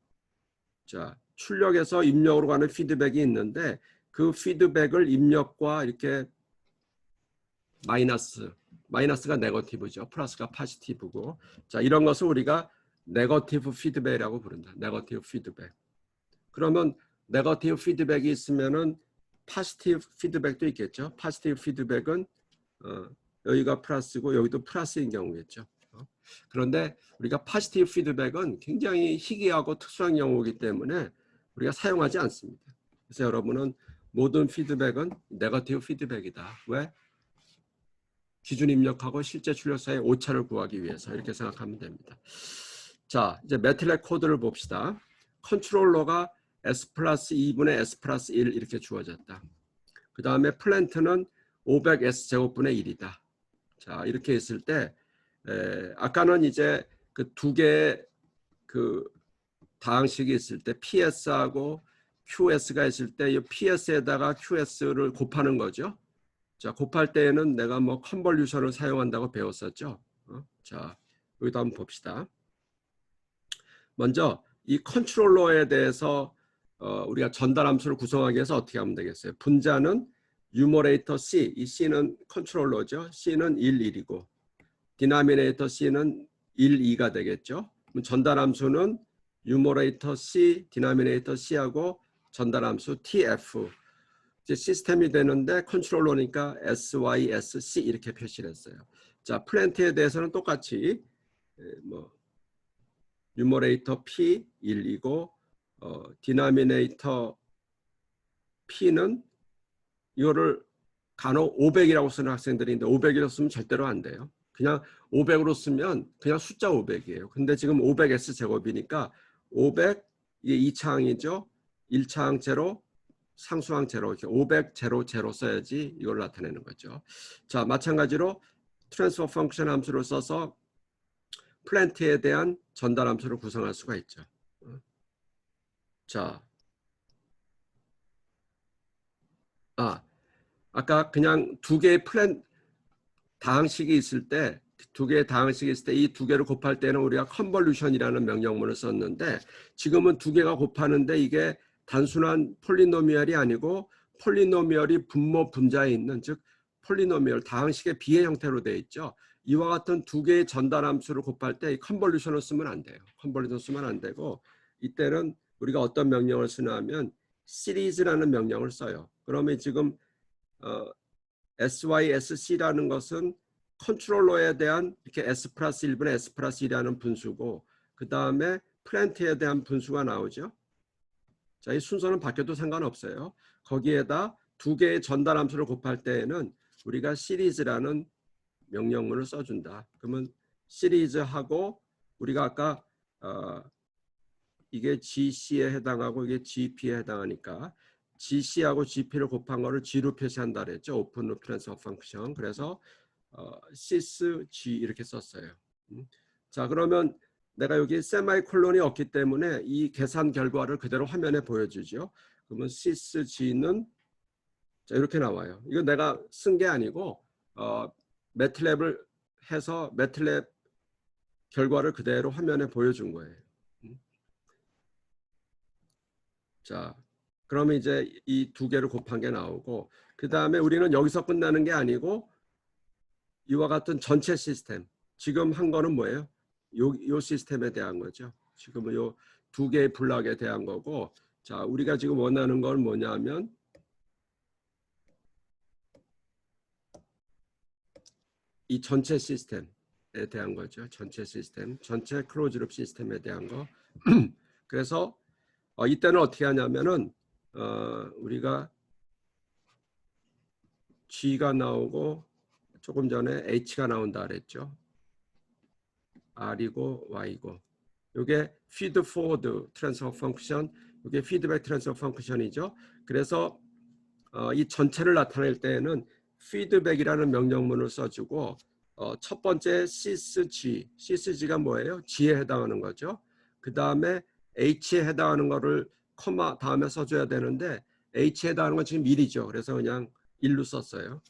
자, 출력에서 입력으로 가는 피드백이 있는데 그 피드백을 입력과 이렇게 마이너스가 네거티브죠. 플러스가 포지티브고. 자, 이런 것을 우리가 네거티브 피드백이라고 부른다. 네거티브 피드백. 그러면 네거티브 피드백이 있으면은 포지티브 피드백도 있겠죠. 포지티브 피드백은 여기가 플러스고 여기도 플러스인 경우겠죠. 그런데 우리가 포지티브 피드백은 굉장히 희귀하고 특수한 경우이기 때문에 우리가 사용하지 않습니다. 그래서 여러분은 모든 피드백은 네거티브 피드백이다. 왜? 기준 입력하고 실제 출력 사이의 오차를 구하기 위해서 이렇게 생각하면 됩니다. 자, 이제 매틀랩 코드를 봅시다. 컨트롤러가 S 플러스 2분의 S 플러스 1 이렇게 주어졌다. 그 다음에 플랜트는 500S 제곱분의 1이다. 자, 이렇게 있을 때 아까는 이제 그 두 개의 그 다항식이 있을 때 PS하고 QS가 있을 때 이 PS에다가 QS를 곱하는 거죠. 자, 곱할 때에는 내가 뭐 컨볼루션을 사용한다고 배웠었죠. 자, 여기도 한번 봅시다. 먼저 이 컨트롤러에 대해서 우리가 전달함수를 구성하기 위해서 어떻게 하면 되겠어요? 분자는 뉴머레이터 C, 이 C는 컨트롤러죠. C는 1, 1이고 디나미네이터 C는 1, 2가 되겠죠. 그럼 전달함수는 뉴머레이터 C, 디나미네이터 C하고 전달함수 TF 이제 시스템이 되는데 컨트롤러니까 SYSC 이렇게 표시를 했어요. 자, 플랜트에 대해서는 똑같이 뭐 뉴머레이터 P 1이고 디나미네이터 P는 이거를 간혹 500이라고 쓰는 학생들이 있는데 500이라고 쓰면 절대로 안 돼요. 그냥 500으로 쓰면 그냥 숫자 500이에요. 근데 지금 500S 제곱이니까 500 이게 2차항이죠. 1차항 제로, 상수항 제로 이렇게 500 제로 제로 써야지 이걸 나타내는 거죠. 자, 마찬가지로 트랜스퍼 펑션 함수를 써서 플랜트에 대한 전달 함수를 구성할 수가 있죠. 자, 아까 그냥 두 개의 다항식이 있을 때, 두 개의 다항식이 있을 때 이 두 개를 곱할 때는 우리가 컨볼루션이라는 명령문을 썼는데 지금은 두 개가 곱하는데 이게 단순한 폴리노미얼이 아니고 폴리노미얼이 분모 분자에 있는 즉 폴리노미얼 다항식의 비의 형태로 되어 있죠. 이와 같은 두 개의 전달함수를 곱할 때 컨볼루션을 쓰면 안 돼요. 컨볼루션 쓰면 안 되고 이때는 우리가 어떤 명령을 쓰냐 하면 시리즈라는 명령을 써요. 그러면 지금 SYSC라는 것은 컨트롤러에 대한 이렇게 S 플러스 1분의 S 플러스 1이라는 분수고 그 다음에 플랜트에 대한 분수가 나오죠. 자, 이 순서는 바뀌어도 상관없어요. 거기에다 두 개의 전달함수를 곱할 때에는 우리가 시리즈라는 명령문을 써준다. 그러면 시리즈하고 우리가 아까 이게 GC에 해당하고 이게 GP에 해당하니까 GC하고 GP를 곱한 거를 G로 표시한다 그랬죠. 오픈 루프 트랜스퍼 펑션. 그래서 sys G 이렇게 썼어요. 자, 그러면 내가 여기 세마이콜론이 없기 때문에 이 계산 결과를 그대로 화면에 보여주죠. 그러면 sys G는 자, 이렇게 나와요. 이거 내가 쓴 게 아니고 매틀랩을 해서 매틀랩 결과를 그대로 화면에 보여준 거예요. 자, 그러면 이제 이 두 개를 곱한 게 나오고 그 다음에 우리는 여기서 끝나는 게 아니고 이와 같은 전체 시스템 지금 한 거는 뭐예요? 요 시스템에 대한 거죠. 지금은 요 두 개의 블록에 대한 거고 자, 우리가 지금 원하는 건 뭐냐면 이 전체 시스템에 대한 거죠. 전체 시스템, 전체 클로즈룹 시스템에 대한 거. 그래서 이때는 어떻게 하냐면은 우리가 G가 나오고 조금 전에 H가 나온다 그랬죠. R이고 Y고 이게 feed forward transfer function, 이게 feedback transfer function이죠. 그래서 이 전체를 나타낼 때에는 feedback이라는 명령문을 써주고 첫 번째 sysg, sysg가 뭐예요? G에 해당하는 거죠. 그 다음에 H에 해당하는 거를 커마 다음에 써줘야 되는데 H에 해당하는 건 지금 1이죠. 그래서 그냥 1로 썼어요.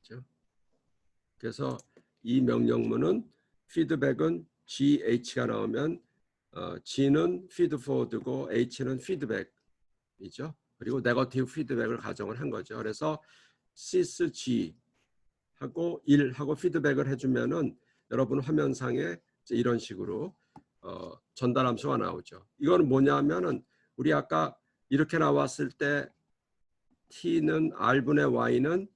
그렇죠? 그래서 이 명령문은 feedback은 GH가 나오면 G는 feedforward고 H는 feedback이죠. 그리고 네거티브 피드백을 가정을 한 거죠. 그래서 sysg 하고 1하고 피드백을 해주면은 여러분 화면상에 이런 식으로 전달함수가 나오죠. 이거는 뭐냐면은 우리 아까 이렇게 나왔을 때 t는 r분의 y는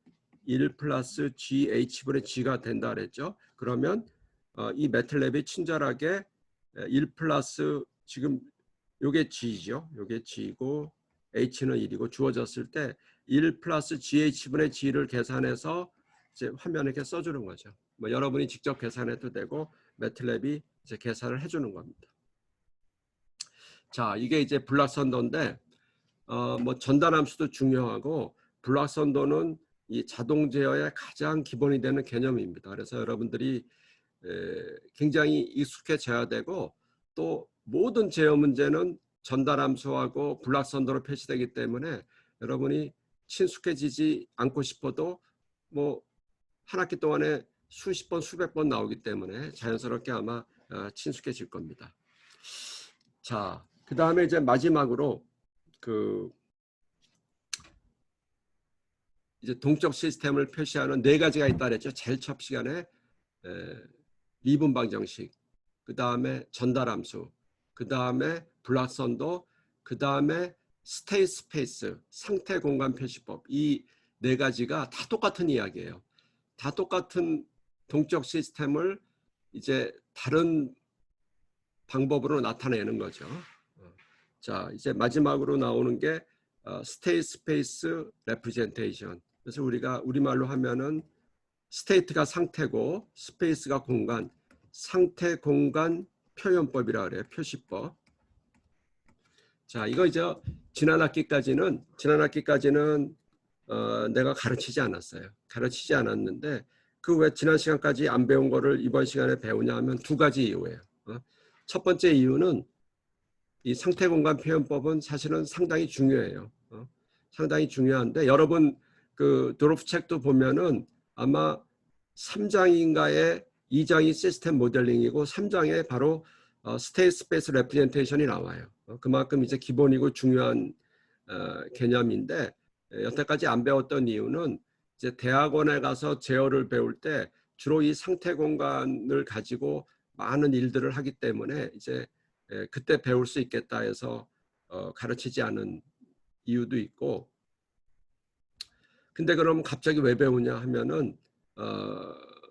1 플러스 GH분의 G가 된다 그랬죠. 그러면 이 매틀랩이 친절하게 1 플러스 지금 요게 G죠. 요게 G고 H는 1이고 주어졌을 때 1 플러스 GH분의 G를 계산해서 이제 화면에 이렇게 써주는 거죠. 뭐 여러분이 직접 계산해도 되고 매틀랩이 이제 계산을 해주는 겁니다. 자, 이게 이제 블락선도인데 뭐 전달함수도 중요하고 블락선도는 이 자동 제어의 가장 기본이 되는 개념입니다. 그래서 여러분들이 굉장히 익숙해져야 되고 또 모든 제어 문제는 전달함수하고 블락선도로 표시되기 때문에 여러분이 친숙해지지 않고 싶어도 뭐 한 학기 동안에 수십 번 수백 번 나오기 때문에 자연스럽게 아마 친숙해질 겁니다. 자, 그 다음에 이제 마지막으로 이제 동적 시스템을 표시하는 네 가지가 있다 그랬죠. 제일 첫 시간에 미분 방정식, 그 다음에 전달함수, 그 다음에 블락선도, 그 다음에 스테이트 스페이스, 상태 공간 표시법. 이 네 가지가 다 똑같은 이야기예요. 다 똑같은 동적 시스템을 이제 다른 방법으로 나타내는 거죠. 자, 이제 마지막으로 나오는 게 스테이트 스페이스 레프레젠테이션. 그래서 우리가 우리말로 하면은 스테이트가 상태고 스페이스가 공간, 상태 공간 표현법이라 그래요. 표시법. 자, 이거 이제 지난 학기까지는 내가 가르치지 않았어요. 가르치지 않았는데 그 왜 지난 시간까지 안 배운 거를 이번 시간에 배우냐 하면 두 가지 이유예요. 첫 번째 이유는 이 상태 공간 표현법은 사실은 상당히 중요해요. 상당히 중요한데 여러분 그 졸업 책도 보면은 아마 3장인가에 2장이 시스템 모델링이고 3장에 바로 스테이트 스페이스 레프레젠테이션이 나와요. 그만큼 이제 기본이고 중요한 개념인데 여태까지 안 배웠던 이유는 이제 대학원에 가서 제어를 배울 때 주로 이 상태 공간을 가지고 많은 일들을 하기 때문에 이제 그때 배울 수 있겠다 해서 가르치지 않은 이유도 있고, 근데 그럼 갑자기 왜 배우냐 하면은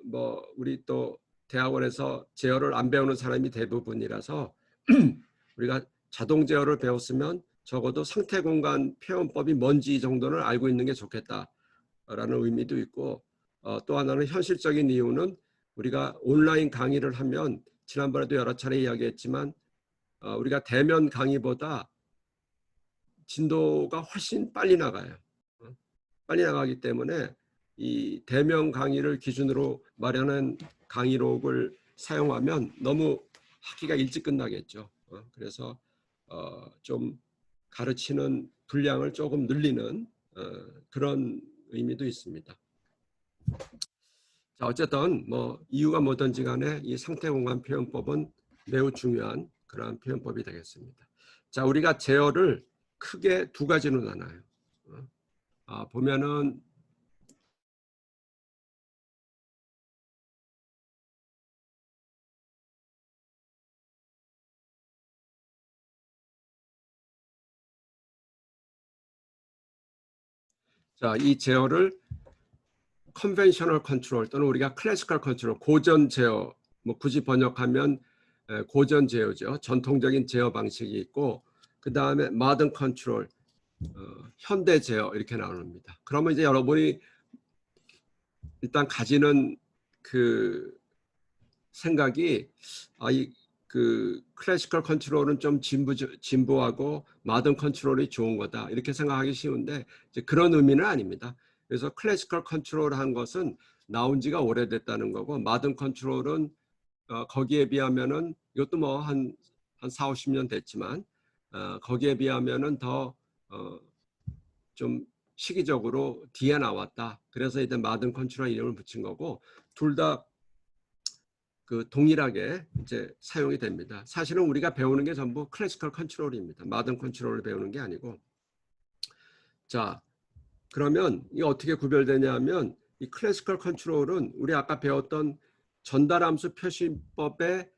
뭐 우리 또 대학원에서 제어를 안 배우는 사람이 대부분이라서 우리가 자동 제어를 배웠으면 적어도 상태 공간 표현법이 뭔지 정도는 알고 있는 게 좋겠다라는 의미도 있고, 또 하나는 현실적인 이유는 우리가 온라인 강의를 하면 지난번에도 여러 차례 이야기했지만 우리가 대면 강의보다 진도가 훨씬 빨리 나가요. 빨리 나가기 때문에 이 대면 강의를 기준으로 마련한 강의록을 사용하면 너무 학기가 일찍 끝나겠죠. 그래서 좀 가르치는 분량을 조금 늘리는 그런 의미도 있습니다. 자, 어쨌든 뭐 이유가 뭐든지 간에 이 상태 공간 표현법은 매우 중요한 그러한 표현법이 되겠습니다. 자, 우리가 제어를 크게 두 가지로 나눠요. 보면은 자, 이 제어를 컨벤셔널 컨트롤 또는 우리가 클래시컬 컨트롤, 고전 제어, 뭐 굳이 번역하면 고전 제어죠. 전통적인 제어 방식이 있고, 그 다음에 모던 컨트롤, 현대 제어 이렇게 나옵니다. 그러면 이제 여러분이 일단 가지는 그 생각이 그 클래시컬 컨트롤은 좀 진보하고 모던 컨트롤이 좋은 거다 이렇게 생각하기 쉬운데 이제 그런 의미는 아닙니다. 그래서 클래시컬 컨트롤한 것은 나온 지가 오래됐다는 거고, 모던 컨트롤은 거기에 비하면은 이것도 뭐 한 4, 50년 됐지만 거기에 비하면은 더 좀 시기적으로 뒤에 나왔다. 그래서 이제 모던 컨트롤 이름을 붙인 거고, 둘 다 그 동일하게 이제 사용이 됩니다. 사실은 우리가 배우는 게 전부 클래시컬 컨트롤입니다. 모던 컨트롤을 배우는 게 아니고. 자, 그러면 이 어떻게 구별되냐 하면 이 클래시컬 컨트롤은 우리 아까 배웠던 전달함수 표시법에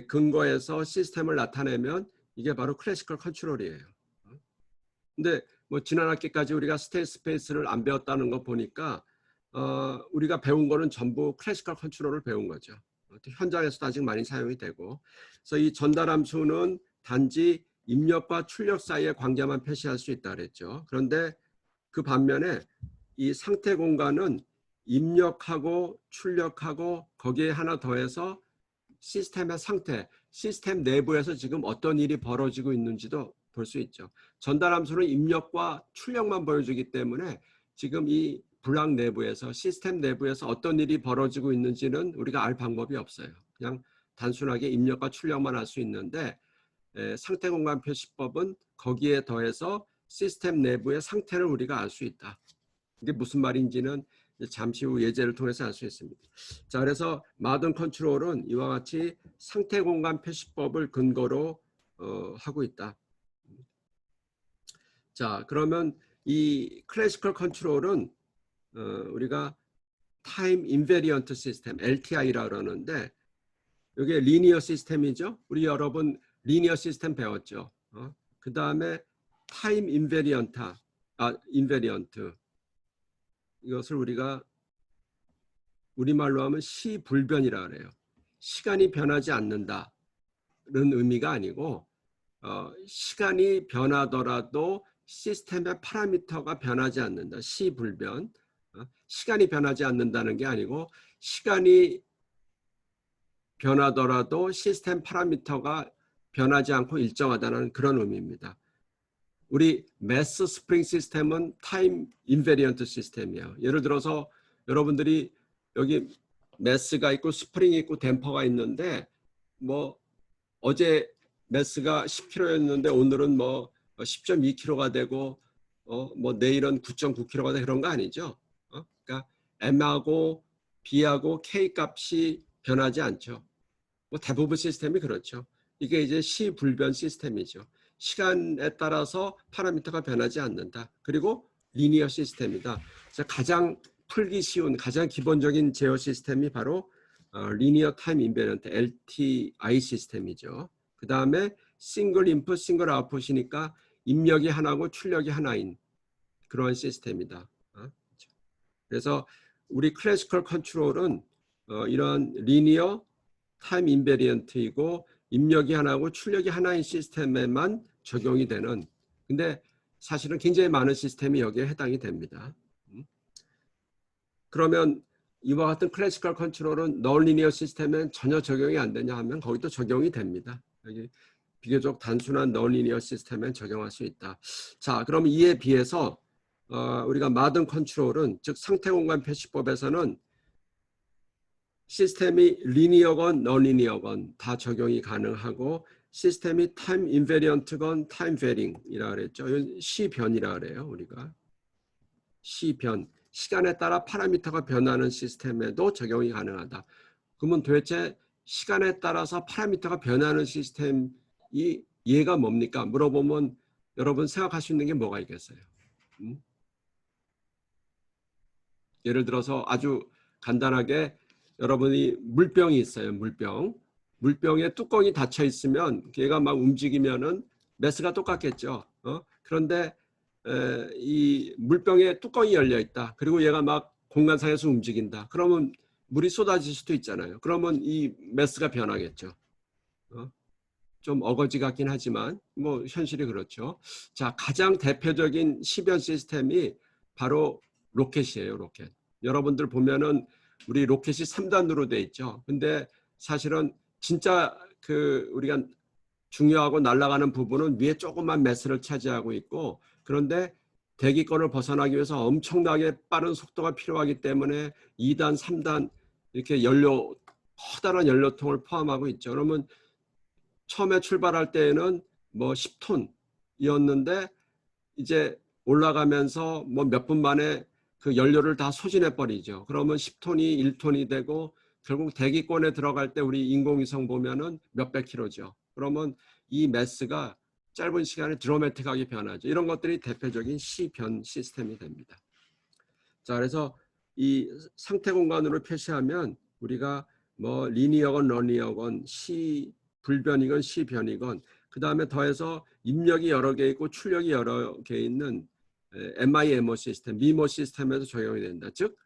근거해서 시스템을 나타내면 이게 바로 클래시컬 컨트롤이에요. 근데 뭐 지난 학기까지 우리가 스테이트 스페이스를 안 배웠다는 거 보니까 우리가 배운 거는 전부 클래시컬 컨트롤을 배운 거죠. 현장에서도 아직 많이 사용이 되고, 그래서 이 전달함수는 단지 입력과 출력 사이의 관계만 표시할 수 있다 그랬죠. 그런데 그 반면에 이 상태 공간은 입력하고 출력하고 거기에 하나 더해서 시스템의 상태, 시스템 내부에서 지금 어떤 일이 벌어지고 있는지도 볼 수 있죠. 전달함수는 입력과 출력만 보여주기 때문에 지금 이 블락 내부에서, 시스템 내부에서 어떤 일이 벌어지고 있는지는 우리가 알 방법이 없어요. 그냥 단순하게 입력과 출력만 할 수 있는데 상태 공간 표시법은 거기에 더해서 시스템 내부의 상태를 우리가 알 수 있다. 이게 무슨 말인지는 잠시 후 예제를 통해서 알 수 있습니다. 자, 그래서 모던 컨트롤은 이와 같이 상태 공간 표시법을 근거로 하고 있다. 자, 그러면 이 클래시컬 컨트롤은 우리가 타임 인베리언트 시스템 LTI라 그러는데, 이게 리니어 시스템이죠. 우리 여러분 리니어 시스템 배웠죠. 그 다음에 타임 인베리언트, 이것을 우리가 우리말로 하면 시불변이라 그래요. 시간이 변하지 않는다는 의미가 아니고 시간이 변하더라도 시스템의 파라미터가 변하지 않는다. 시불변. 시간이 변하지 않는다는 게 아니고 시간이 변하더라도 시스템 파라미터가 변하지 않고 일정하다는 그런 의미입니다. 우리 매스 스프링 시스템은 타임 인베리언트 시스템이에요. 예를 들어서 여러분들이 여기 매스가 있고 스프링이 있고 댐퍼가 있는데 뭐 어제 매스가 10kg였는데 오늘은 뭐 10.2kg가 되고 뭐 내일은 9.9kg가 되고 그런 거 아니죠. 그러니까 M하고 B하고 K 값이 변하지 않죠. 뭐 대부분 시스템이 그렇죠. 이게 이제 시불변 시스템이죠. 시간에 따라서 파라미터가 변하지 않는다. 그리고 리니어 시스템이다. 그래서 가장 풀기 쉬운 가장 기본적인 제어 시스템이 바로 리니어 타임 인베런트 LTI 시스템이죠. 그 다음에 싱글 인풋 싱글 아웃풋이니까 입력이 하나고 출력이 하나인 그런 시스템이다. 그래서 우리 클래시컬 컨트롤은 이런 리니어 타임 인베리언트이고 입력이 하나고 출력이 하나인 시스템에만 적용이 되는, 근데 사실은 굉장히 많은 시스템이 여기에 해당이 됩니다. 그러면 이와 같은 클래시컬 컨트롤은 넌리니어 시스템엔 전혀 적용이 안 되냐 하면 거기도 적용이 됩니다. 여기 비교적 단순한 넌리니어 시스템엔 적용할 수 있다. 자, 그럼 이에 비해서 우리가 마든 컨트롤은, 즉 상태공간 표시법에서는 시스템이 리니어건 넌리니어건 다 적용이 가능하고 시스템이 타임 인베리언트건 타임 베링이라 그랬죠. 시변이라 그래요. 우리가 시변, 시간에 따라 파라미터가 변하는 시스템에도 적용이 가능하다. 그러면 도대체 시간에 따라서 파라미터가 변하는 시스템이 얘가 뭡니까? 물어보면 여러분 생각할 수 있는 게 뭐가 있겠어요? 예를 들어서 아주 간단하게 여러분이 물병이 있어요. 물병에 뚜껑이 닫혀 있으면 얘가 막 움직이면은 매스가 똑같겠죠. 그런데 이 물병에 뚜껑이 열려 있다. 그리고 얘가 막 공간상에서 움직인다. 그러면 물이 쏟아질 수도 있잖아요. 그러면 이 매스가 변하겠죠. 좀 어거지 같긴 하지만 뭐 현실이 그렇죠. 자, 가장 대표적인 시변 시스템이 바로 로켓이에요. 로켓. 여러분들 보면은 우리 로켓이 3단으로 돼 있죠. 근데 사실은 진짜 그 우리가 중요하고 날아가는 부분은 위에 조그만 매스를 차지하고 있고, 그런데 대기권을 벗어나기 위해서 엄청나게 빠른 속도가 필요하기 때문에 2단, 3단 이렇게 커다란 연료통을 포함하고 있죠. 그러면 처음에 출발할 때에는 뭐 10톤이었는데 이제 올라가면서 뭐 몇 분 만에 그 연료를 다 소진해 버리죠. 그러면 10톤이 1톤이 되고 결국 대기권에 들어갈 때 우리 인공위성 보면은 몇백 킬로죠. 그러면 이 매스가 짧은 시간에 드라마틱하게 변하죠. 이런 것들이 대표적인 시변 시스템이 됩니다. 자, 그래서 이 상태 공간으로 표시하면 우리가 뭐 리니어건 넌리니어건 시불변이건 시변이건 그 다음에 더해서 입력이 여러 개 있고 출력이 여러 개 있는 MIMO 시스템, 미모 시스템에서 적용이 된다. 즉,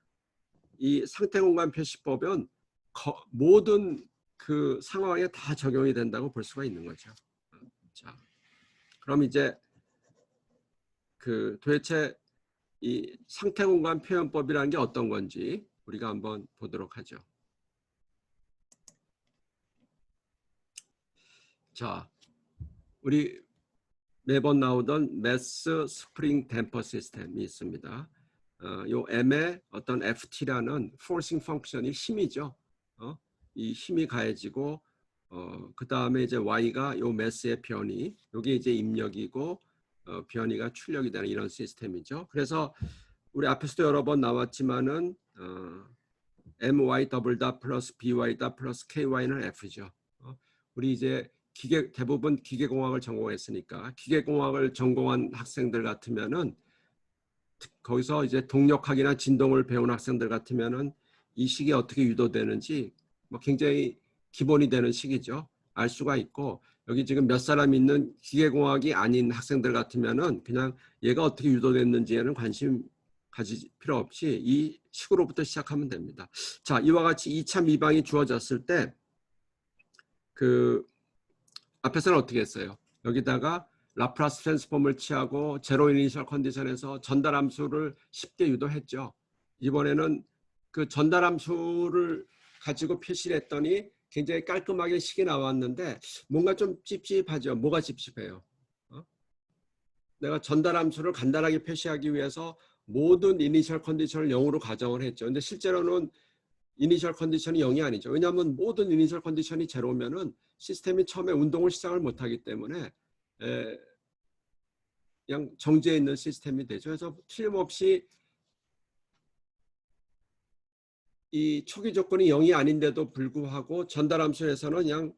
이 상태 공간 표시법은 모든 그 상황에 다 적용이 된다고 볼 수가 있는 거죠. 자, 그럼 이제 그 도대체 이 상태 공간 표현법이라는 게 어떤 건지 우리가 한번 보도록 하죠. 자, 우리 매번 나오던 매스 스프링 댐퍼 시스템이 있습니다. 요 M의 어떤 FT라는 포싱 펑션이 힘이죠. 이 힘이 가해지고 그 다음에 이제 Y가 요 매스의 변이, 요게 이제 입력이고 변이가 출력이 되는 이런 시스템이죠. 그래서 우리 앞에서도 여러 번 나왔지만은 MY 더블 다 플러스 BY 다 플러스 KY는 F죠. 우리 이제 대부분 기계공학을 전공했으니까 기계공학을 전공한 학생들 같으면은 거기서 이제 동력학이나 진동을 배운 학생들 같으면은 이 식이 어떻게 유도되는지 뭐 굉장히 기본이 되는 식이죠. 알 수가 있고, 여기 지금 몇 사람 있는 기계공학이 아닌 학생들 같으면은 그냥 얘가 어떻게 유도됐는지에는 관심 가질 필요 없이 이 식으로부터 시작하면 됩니다. 자, 이와 같이 2차 미방이 주어졌을 때 그 앞에서는 어떻게 했어요? 여기다가 라플라스 트랜스폼을 취하고 제로 이니셜 컨디션에서 전달 함수를 쉽게 유도했죠. 이번에는 그 전달함수를 가지고 표시를 했더니 굉장히 깔끔하게 식이 나왔는데 뭔가 좀 찝찝하죠. 뭐가 찝찝해요? 내가 전달함수를 간단하게 표시하기 위해서 모든 이니셜 컨디션을 0으로 가정을 했죠. 근데 실제로는 이니셜 컨디션이 0이 아니죠. 왜냐하면 모든 이니셜 컨디션이 제로면은 시스템이 처음에 운동을 시작을 못하기 때문에 그냥 정지해 있는 시스템이 되죠. 그래서 틀림없이 이 초기 조건이 0이 아닌데도 불구하고 전달함수에서는 그냥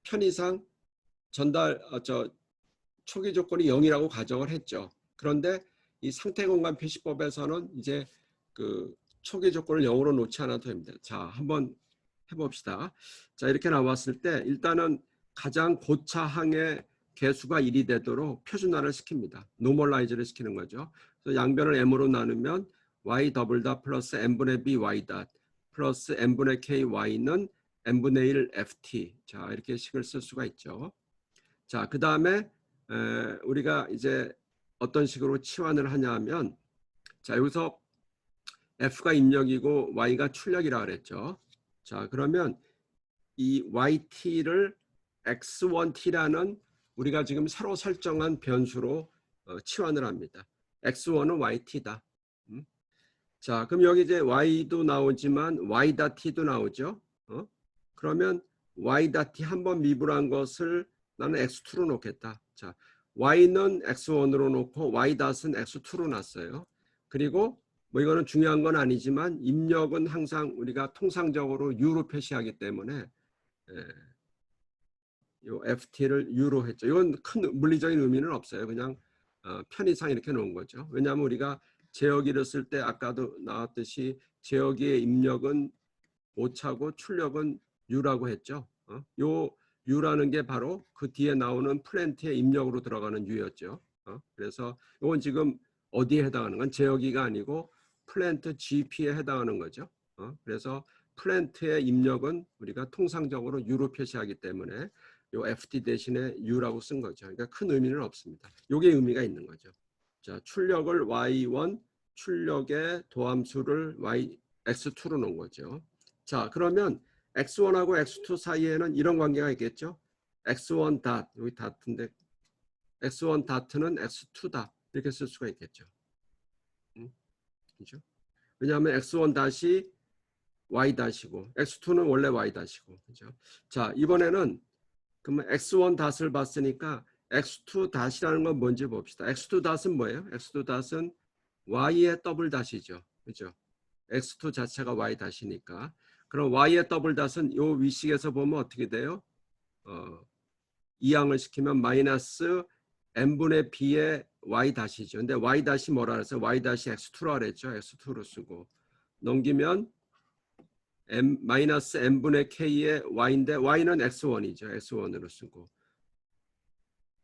편의상 초기 조건이 0이라고 가정을 했죠. 그런데 이 상태 공간 표시법에서는 이제 그 초기 조건을 0으로 놓지 않아도 됩니다. 자, 한번 해봅시다. 자, 이렇게 나왔을 때 일단은 가장 고차항의 개수가 1이 되도록 표준화를 시킵니다. 노멀라이즈를 시키는 거죠. 그래서 양변을 m으로 나누면 y 더블 닷 플러스 n분의 b y 닷 플러스 n분의 k y는 n분의 1 ft. 자, 이렇게 식을 쓸 수가 있죠. 자, 그 다음에 우리가 이제 어떤 식으로 치환을 하냐 하면, 자, 여기서 F가 입력이고 Y가 출력이라 그랬죠. 자, 그러면 이 YT를 X1T라는 우리가 지금 새로 설정한 변수로 치환을 합니다. X1은 YT다. 자, 그럼 여기 이제 Y도 나오지만 Y.T도 나오죠. 그러면 Y.T 한번 미분한 것을 나는 X2로 놓겠다. 자, Y는 X1으로 놓고 Y.은 X2로 놨어요. 그리고 뭐 이거는 중요한 건 아니지만 입력은 항상 우리가 통상적으로 U로 표시하기 때문에 요 FT를 U로 했죠. 이건 큰 물리적인 의미는 없어요. 그냥 편의상 이렇게 놓은 거죠. 왜냐하면 우리가 제어기를 쓸 때 아까도 나왔듯이 제어기의 입력은 오차고 출력은 U라고 했죠. 요 U라는 게 바로 그 뒤에 나오는 플랜트의 입력으로 들어가는 U였죠. 그래서 이건 지금 어디에 해당하는 건 제어기가 아니고 플랜트 GP에 해당하는 거죠. 그래서 플랜트의 입력은 우리가 통상적으로 U로 표시하기 때문에 요 FT 대신에 U라고 쓴 거죠. 그러니까 큰 의미는 없습니다. 요게 의미가 있는 거죠. 자, 출력을 Y1, 출력의 도함수를 X2로 놓은 거죠. 자, 그러면 X1하고 X2 사이에는 이런 관계가 있겠죠. X1 닷, 여기 닷인데 X1 닷는 X2 닷 이렇게 쓸 수가 있겠죠. 그렇죠? 왜냐하면 X1 닷이 Y 닷이고 X2는 원래 Y 닷이고. 그렇죠? 자, 이번에는 그러면 X1 닷을 봤으니까 X2 닷이라는 건 뭔지 봅시다. X2 닷은 뭐예요? X2 닷은 Y의 더블 닷이죠. 그렇죠? X2 자체가 Y 닷이니까. 그럼 Y의 더블 닷은 이 위식에서 보면 어떻게 돼요? 이항을 시키면 마이너스 n분의 b의 Y 닷이죠. 근데 Y 닷이 뭐라 그랬어요? Y 닷이 X2라 그랬죠. X2로 쓰고 넘기면 마이너스 n분의 k의 Y인데 Y는 X1이죠. X1으로 쓰고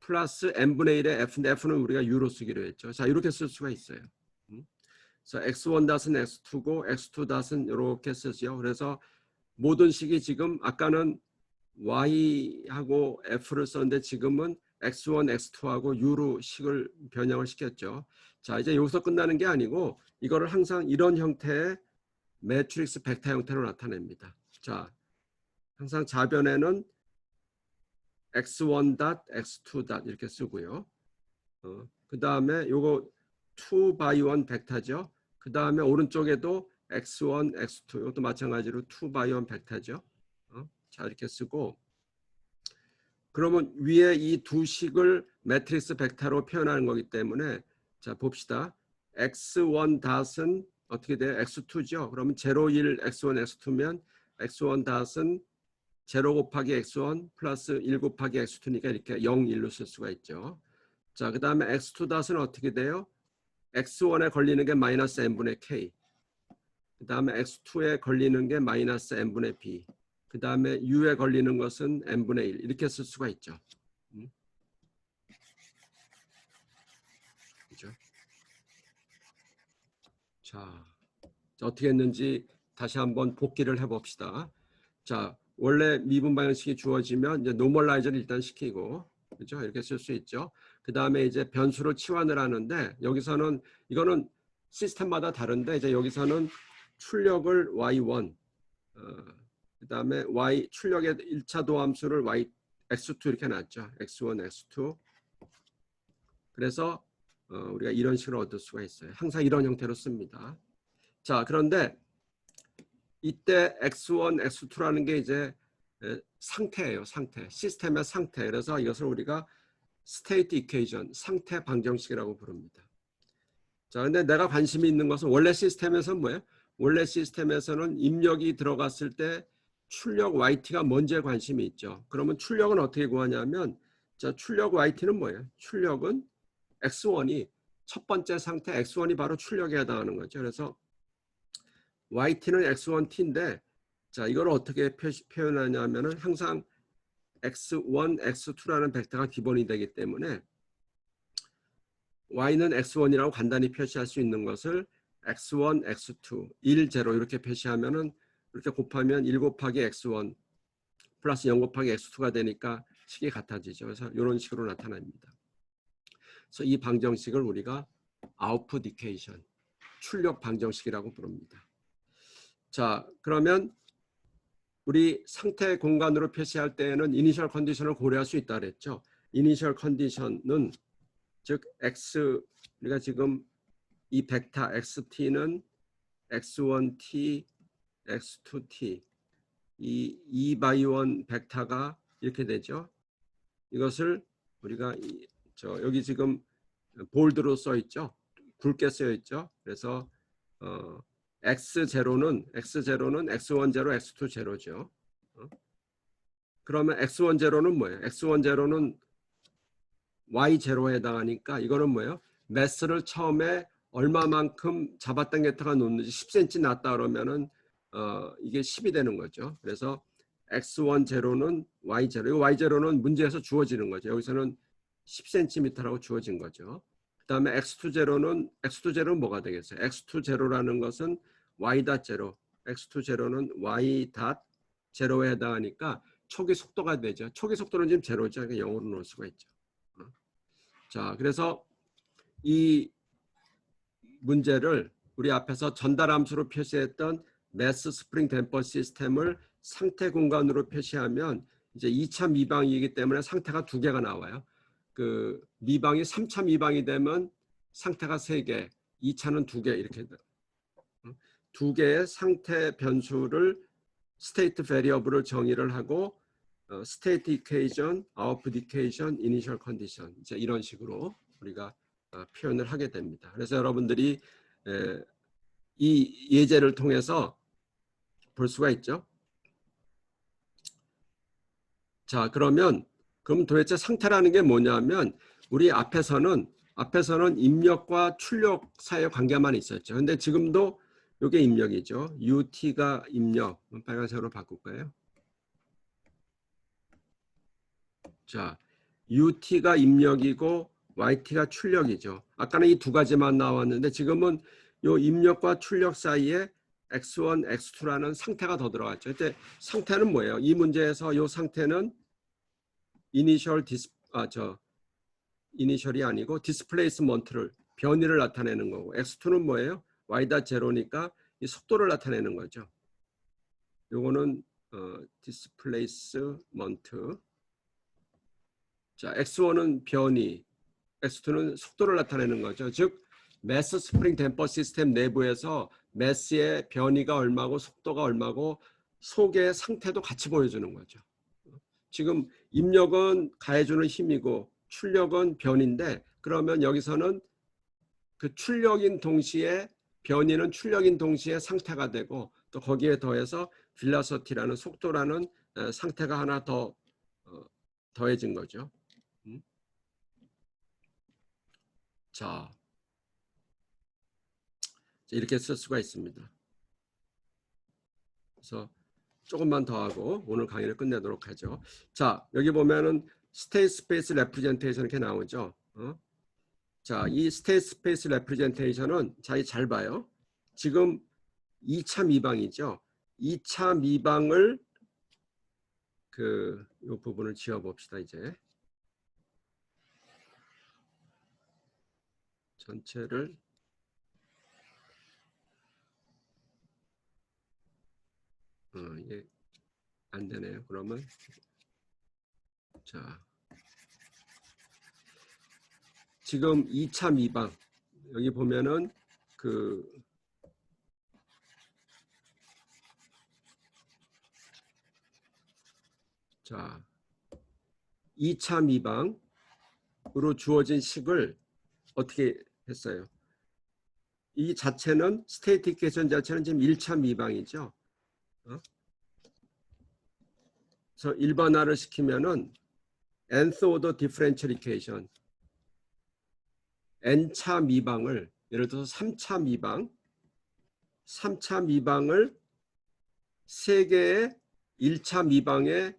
플러스 n분의 1의 F인데 F는 우리가 U로 쓰기로 했죠. 자, 이렇게 쓸 수가 있어요. 그래서 X1 닷은 X2고 X2 닷은 이렇게 쓰죠. 그래서 모든 식이 지금 아까는 Y하고 F를 썼는데 지금은 X1, X2하고 U로 식을 변형을 시켰죠. 자, 이제 여기서 끝나는 게 아니고 이거를 항상 이런 형태의 매트릭스 벡터 형태로 나타냅니다. 자, 항상 좌변에는 X1 닷, X2 닷 이렇게 쓰고요. 그 다음에 요거 2 by 1 벡터죠. 그 다음에 오른쪽에도 X1, X2 이것도 마찬가지로 2 by 1 벡터죠. 자, 이렇게 쓰고 그러면 위에 이 두 식을 매트릭스 벡터로 표현하는 거기 때문에 자, 봅시다. X1 닷은 어떻게 돼요? X2죠. 그러면 0, 1, X1, X2면 X1 닷은 0 곱하기 X1 플러스 1 곱하기 X2니까 이렇게 0, 1로 쓸 수가 있죠. 자, 그 다음에 X2 닷은 어떻게 돼요? X1에 걸리는 게 마이너스 n분의 k. 그 다음에 X2에 걸리는 게 마이너스 n분의 b. 그 다음에 U에 걸리는 것은 n분의 1. 이렇게 쓸 수가 있죠. 그죠? 자, 어떻게 했는지 다시 한번 복기를 해봅시다. 자, 원래 미분 방정식이 주어지면 이제 노멀라이저를 일단 시키고, 그죠? 이렇게 쓸 수 있죠. 그 다음에 이제 변수로 치환을 하는데 여기서는 이거는 시스템마다 다른데 이제 여기서는 출력을 y1, 그다음에 y 출력의 1차 도함수를 y x2 이렇게 놨죠. x1, x2. 그래서 우리가 이런 식으로 얻을 수가 있어요. 항상 이런 형태로 씁니다. 자, 그런데 이때 x1, x2라는 게 이제 상태예요. 상태. 시스템의 상태. 그래서 이것을 우리가 스테이트 이퀘이션, 상태 방정식이라고 부릅니다. 자, 근데 내가 관심이 있는 것은 원래 시스템에서는 뭐예요? 원래 시스템에서는 입력이 들어갔을 때 출력 yt가 뭔지에 관심이 있죠. 그러면 출력은 어떻게 구하냐면, 자, 출력 yt는 뭐예요? 출력은 x1이 첫 번째 상태 x1이 바로 출력에 해당하는 거죠. 그래서 yt는 x1t인데, 자, 이걸 어떻게 표현하냐면은 항상 x1, x2라는 벡터가 기본이 되기 때문에 y는 x1이라고 간단히 표시할 수 있는 것을 x1, x2, 1, 0 이렇게 표시하면은 이렇게 곱하면 1 곱하기 x1 플러스 0 곱하기 x2가 되니까 식이 같아지죠. 그래서 이런 식으로 나타납니다. 그래서 이 방정식을 우리가 아웃풋 이퀘이션, 출력 방정식이라고 부릅니다. 자, 그러면 우리 상태 공간으로 표시할 때에는 이니셜 컨디션을 고려할 수 있다 그랬죠. 이니셜 컨디션은 즉 x, 우리가 지금 이 벡터 xt는 x1t, x2t 이 2x1 벡터가 이렇게 되죠. 이것을 우리가 여기 지금 볼드로 써 있죠. 굵게 쓰여 있죠. 그래서 x0는 x1 0, x2 0죠. 그러면 x1 0는 뭐예요? x1 0는 y0에 해당하니까 이거는 뭐예요? 매스를 처음에 얼마만큼 잡았던 벡터가 놓는지 10cm 놨다 그러면은 이게 10이 되는 거죠. 그래서 x1 0는 y0, 이 y0는 문제에서 주어지는 거죠. 여기서는 10cm라고 주어진 거죠. 그 다음에 x2 0는 뭐가 되겠어요? x2 0라는 것은 y.0, x2 0는 y.0에 해당하니까 초기 속도가 되죠. 초기 속도는 지금 제로죠. 그러니까 0으로 놓을 수가 있죠. 자, 그래서 이 문제를 우리 앞에서 전달함수로 표시했던 매스 스프링 댐퍼 시스템을 상태 공간으로 표시하면 이제 2차 미방이기 때문에 상태가 두 개가 나와요. 그 미방이 3차 미방이 되면 상태가 3개, 2차는 2개 이렇게 돼요. 두 개의 상태 변수를 스테이트 베리어블을 정의를 하고 스테이트 이퀘이션, 아웃풋 이퀘이션, 이니셜 컨디션 이제 이런 식으로 우리가 표현을 하게 됩니다. 그래서 여러분들이 이 예제를 통해서 볼 수가 있죠. 자, 그럼 도대체 상태라는 게 뭐냐면 우리 앞에서는 입력과 출력 사이의 관계만 있었죠. 근데 지금도 이게 입력이죠. UT가 입력, 빨간색으로 바꿀까요? 자, UT가 입력이고 YT가 출력이죠. 아까는 이 두 가지만 나왔는데 지금은 요 입력과 출력 사이에 X1, X2라는 상태가 더 들어갔죠. 그때 상태는 뭐예요? 이 문제에서 요 상태는 이니셜이 아니고 디스플레이스먼트를 변이를 나타내는 거고 X2는 뭐예요? Y.0니까 이 속도를 나타내는 거죠. 요거는 디스플레이스먼트. 자, X1은 변이, X2는 속도를 나타내는 거죠. 즉 매스 스프링 댐퍼 시스템 내부에서 매스의 변이가 얼마고 속도가 얼마고 속의 상태도 같이 보여주는 거죠. 지금 입력은 가해주는 힘이고 출력은 변인데 그러면 여기서는 그 출력인 동시에 변이는 출력인 동시에 상태가 되고 또 거기에 더해서 velocity라는 속도라는 상태가 하나 더 더해진 거죠. 자, 이렇게 쓸 수가 있습니다. 그래서 조금만 더 하고 오늘 강의를 끝내도록 하죠. 자, 여기 보면은 스테이트 스페이스 레프레젠테이션 이렇게 나오죠. 자, 이 스테이트 스페이스 레프레젠테이션은 잘 봐요. 지금 2차 미방이죠. 2차 미방을 이 부분을 지워 봅시다. 이제 전체를 안 되네요. 그러면 자, 지금 2차 미방 여기 보면은 자, 2차 미방으로 주어진 식을 어떻게 했어요? 이 자체는 스테이트 이퀘이션 자체는 지금 1차 미방이죠. 그래서 일반화를 시키면은 nth order differential equation n차 미방을 예를 들어서 3차 미방을 3개의 1차 미방의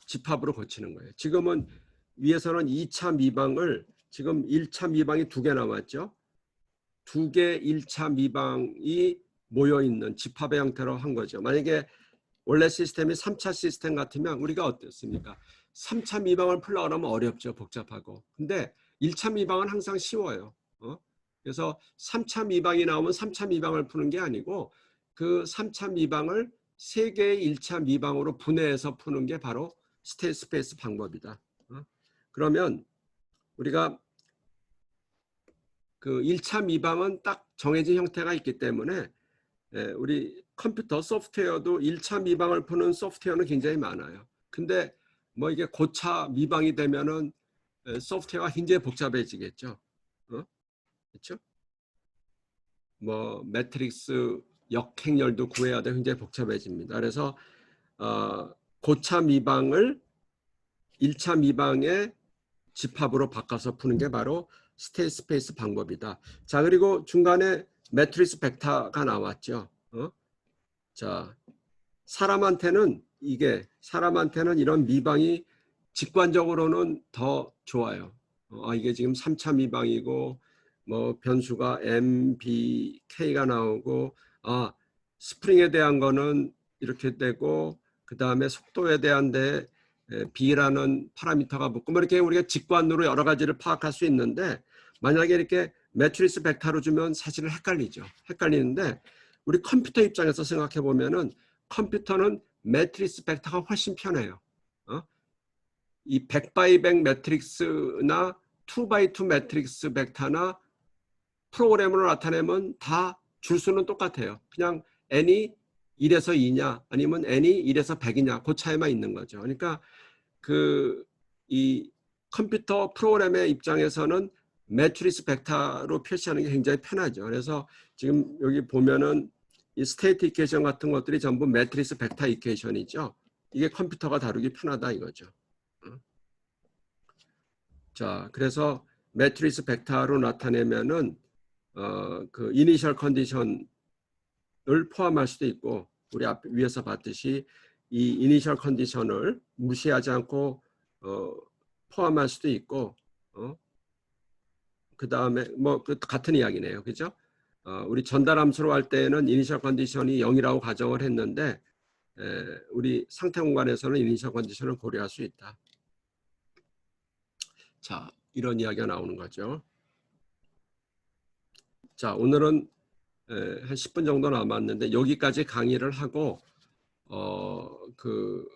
집합으로 고치는 거예요. 지금은 위에서는 2차 미방을 지금 1차 미방이 2개 남았죠. 2개 1차 미방이 모여있는 집합의 형태로 한 거죠. 만약에 원래 시스템이 3차 시스템 같으면 우리가 어땠습니까? 3차 미방을 풀려고 하면 어렵죠. 복잡하고. 근데 1차 미방은 항상 쉬워요. 그래서 3차 미방이 나오면 3차 미방을 푸는 게 아니고 그 3차 미방을 3개의 1차 미방으로 분해해서 푸는 게 바로 스테이트 스페이스 방법이다. 그러면 우리가 그 1차 미방은 딱 정해진 형태가 있기 때문에 우리 컴퓨터 소프트웨어도 1차 미방을 푸는 소프트웨어는 굉장히 많아요. 근데 뭐 이게 고차 미방이 되면은 소프트웨어가 굉장히 복잡해지겠죠. 그렇죠? 뭐 매트릭스 역행렬도 구해야 돼 굉장히 복잡해집니다. 그래서 고차 미방을 1차 미방의 집합으로 바꿔서 푸는 게 바로 스테이트 스페이스 방법이다. 자, 그리고 중간에 매트리스 벡터가 나왔죠. 자, 사람한테는 이런 미방이 직관적으로는 더 좋아요. 이게 지금 3차 미방이고 뭐 변수가 M, B, K가 나오고 스프링에 대한 거는 이렇게 되고 그 다음에 속도에 대한 데 B라는 파라미터가 붙고 뭐 이렇게 우리가 직관으로 여러 가지를 파악할 수 있는데 만약에 이렇게 매트리스 벡터로 주면 사실은 헷갈리는데 우리 컴퓨터 입장에서 생각해 보면은 컴퓨터는 매트리스 벡터가 훨씬 편해요. 이 100x100 매트릭스나 2x2 매트릭스 벡터나 프로그램으로 나타내면 다 줄수는 똑같아요. 그냥 n이 1에서 2냐 아니면 n이 1에서 100이냐 그 차이만 있는 거죠. 그러니까 이 컴퓨터 프로그램의 입장에서는 매트리스 벡터로 표시하는 게 굉장히 편하죠. 그래서 지금 여기 보면은 이 스테이트 이퀘이션 같은 것들이 전부 매트리스 벡터 이퀘이션이죠. 이게 컴퓨터가 다루기 편하다 이거죠. 자, 그래서 매트리스 벡터로 나타내면은 그 이니셜 컨디션을 포함할 수도 있고 우리 위에서 봤듯이 이 이니셜 컨디션을 무시하지 않고 포함할 수도 있고 그 다음에 뭐 같은 이야기네요. 그죠? 우리 전달 함수로 할 때는 이니셜 컨디션이 0이라고 가정을 했는데 우리 상태 공간에서는 이니셜 컨디션을 고려할 수 있다. 자, 이런 이야기가 나오는 거죠. 자, 오늘은 한 10분 정도 남았는데 여기까지 강의를 하고 그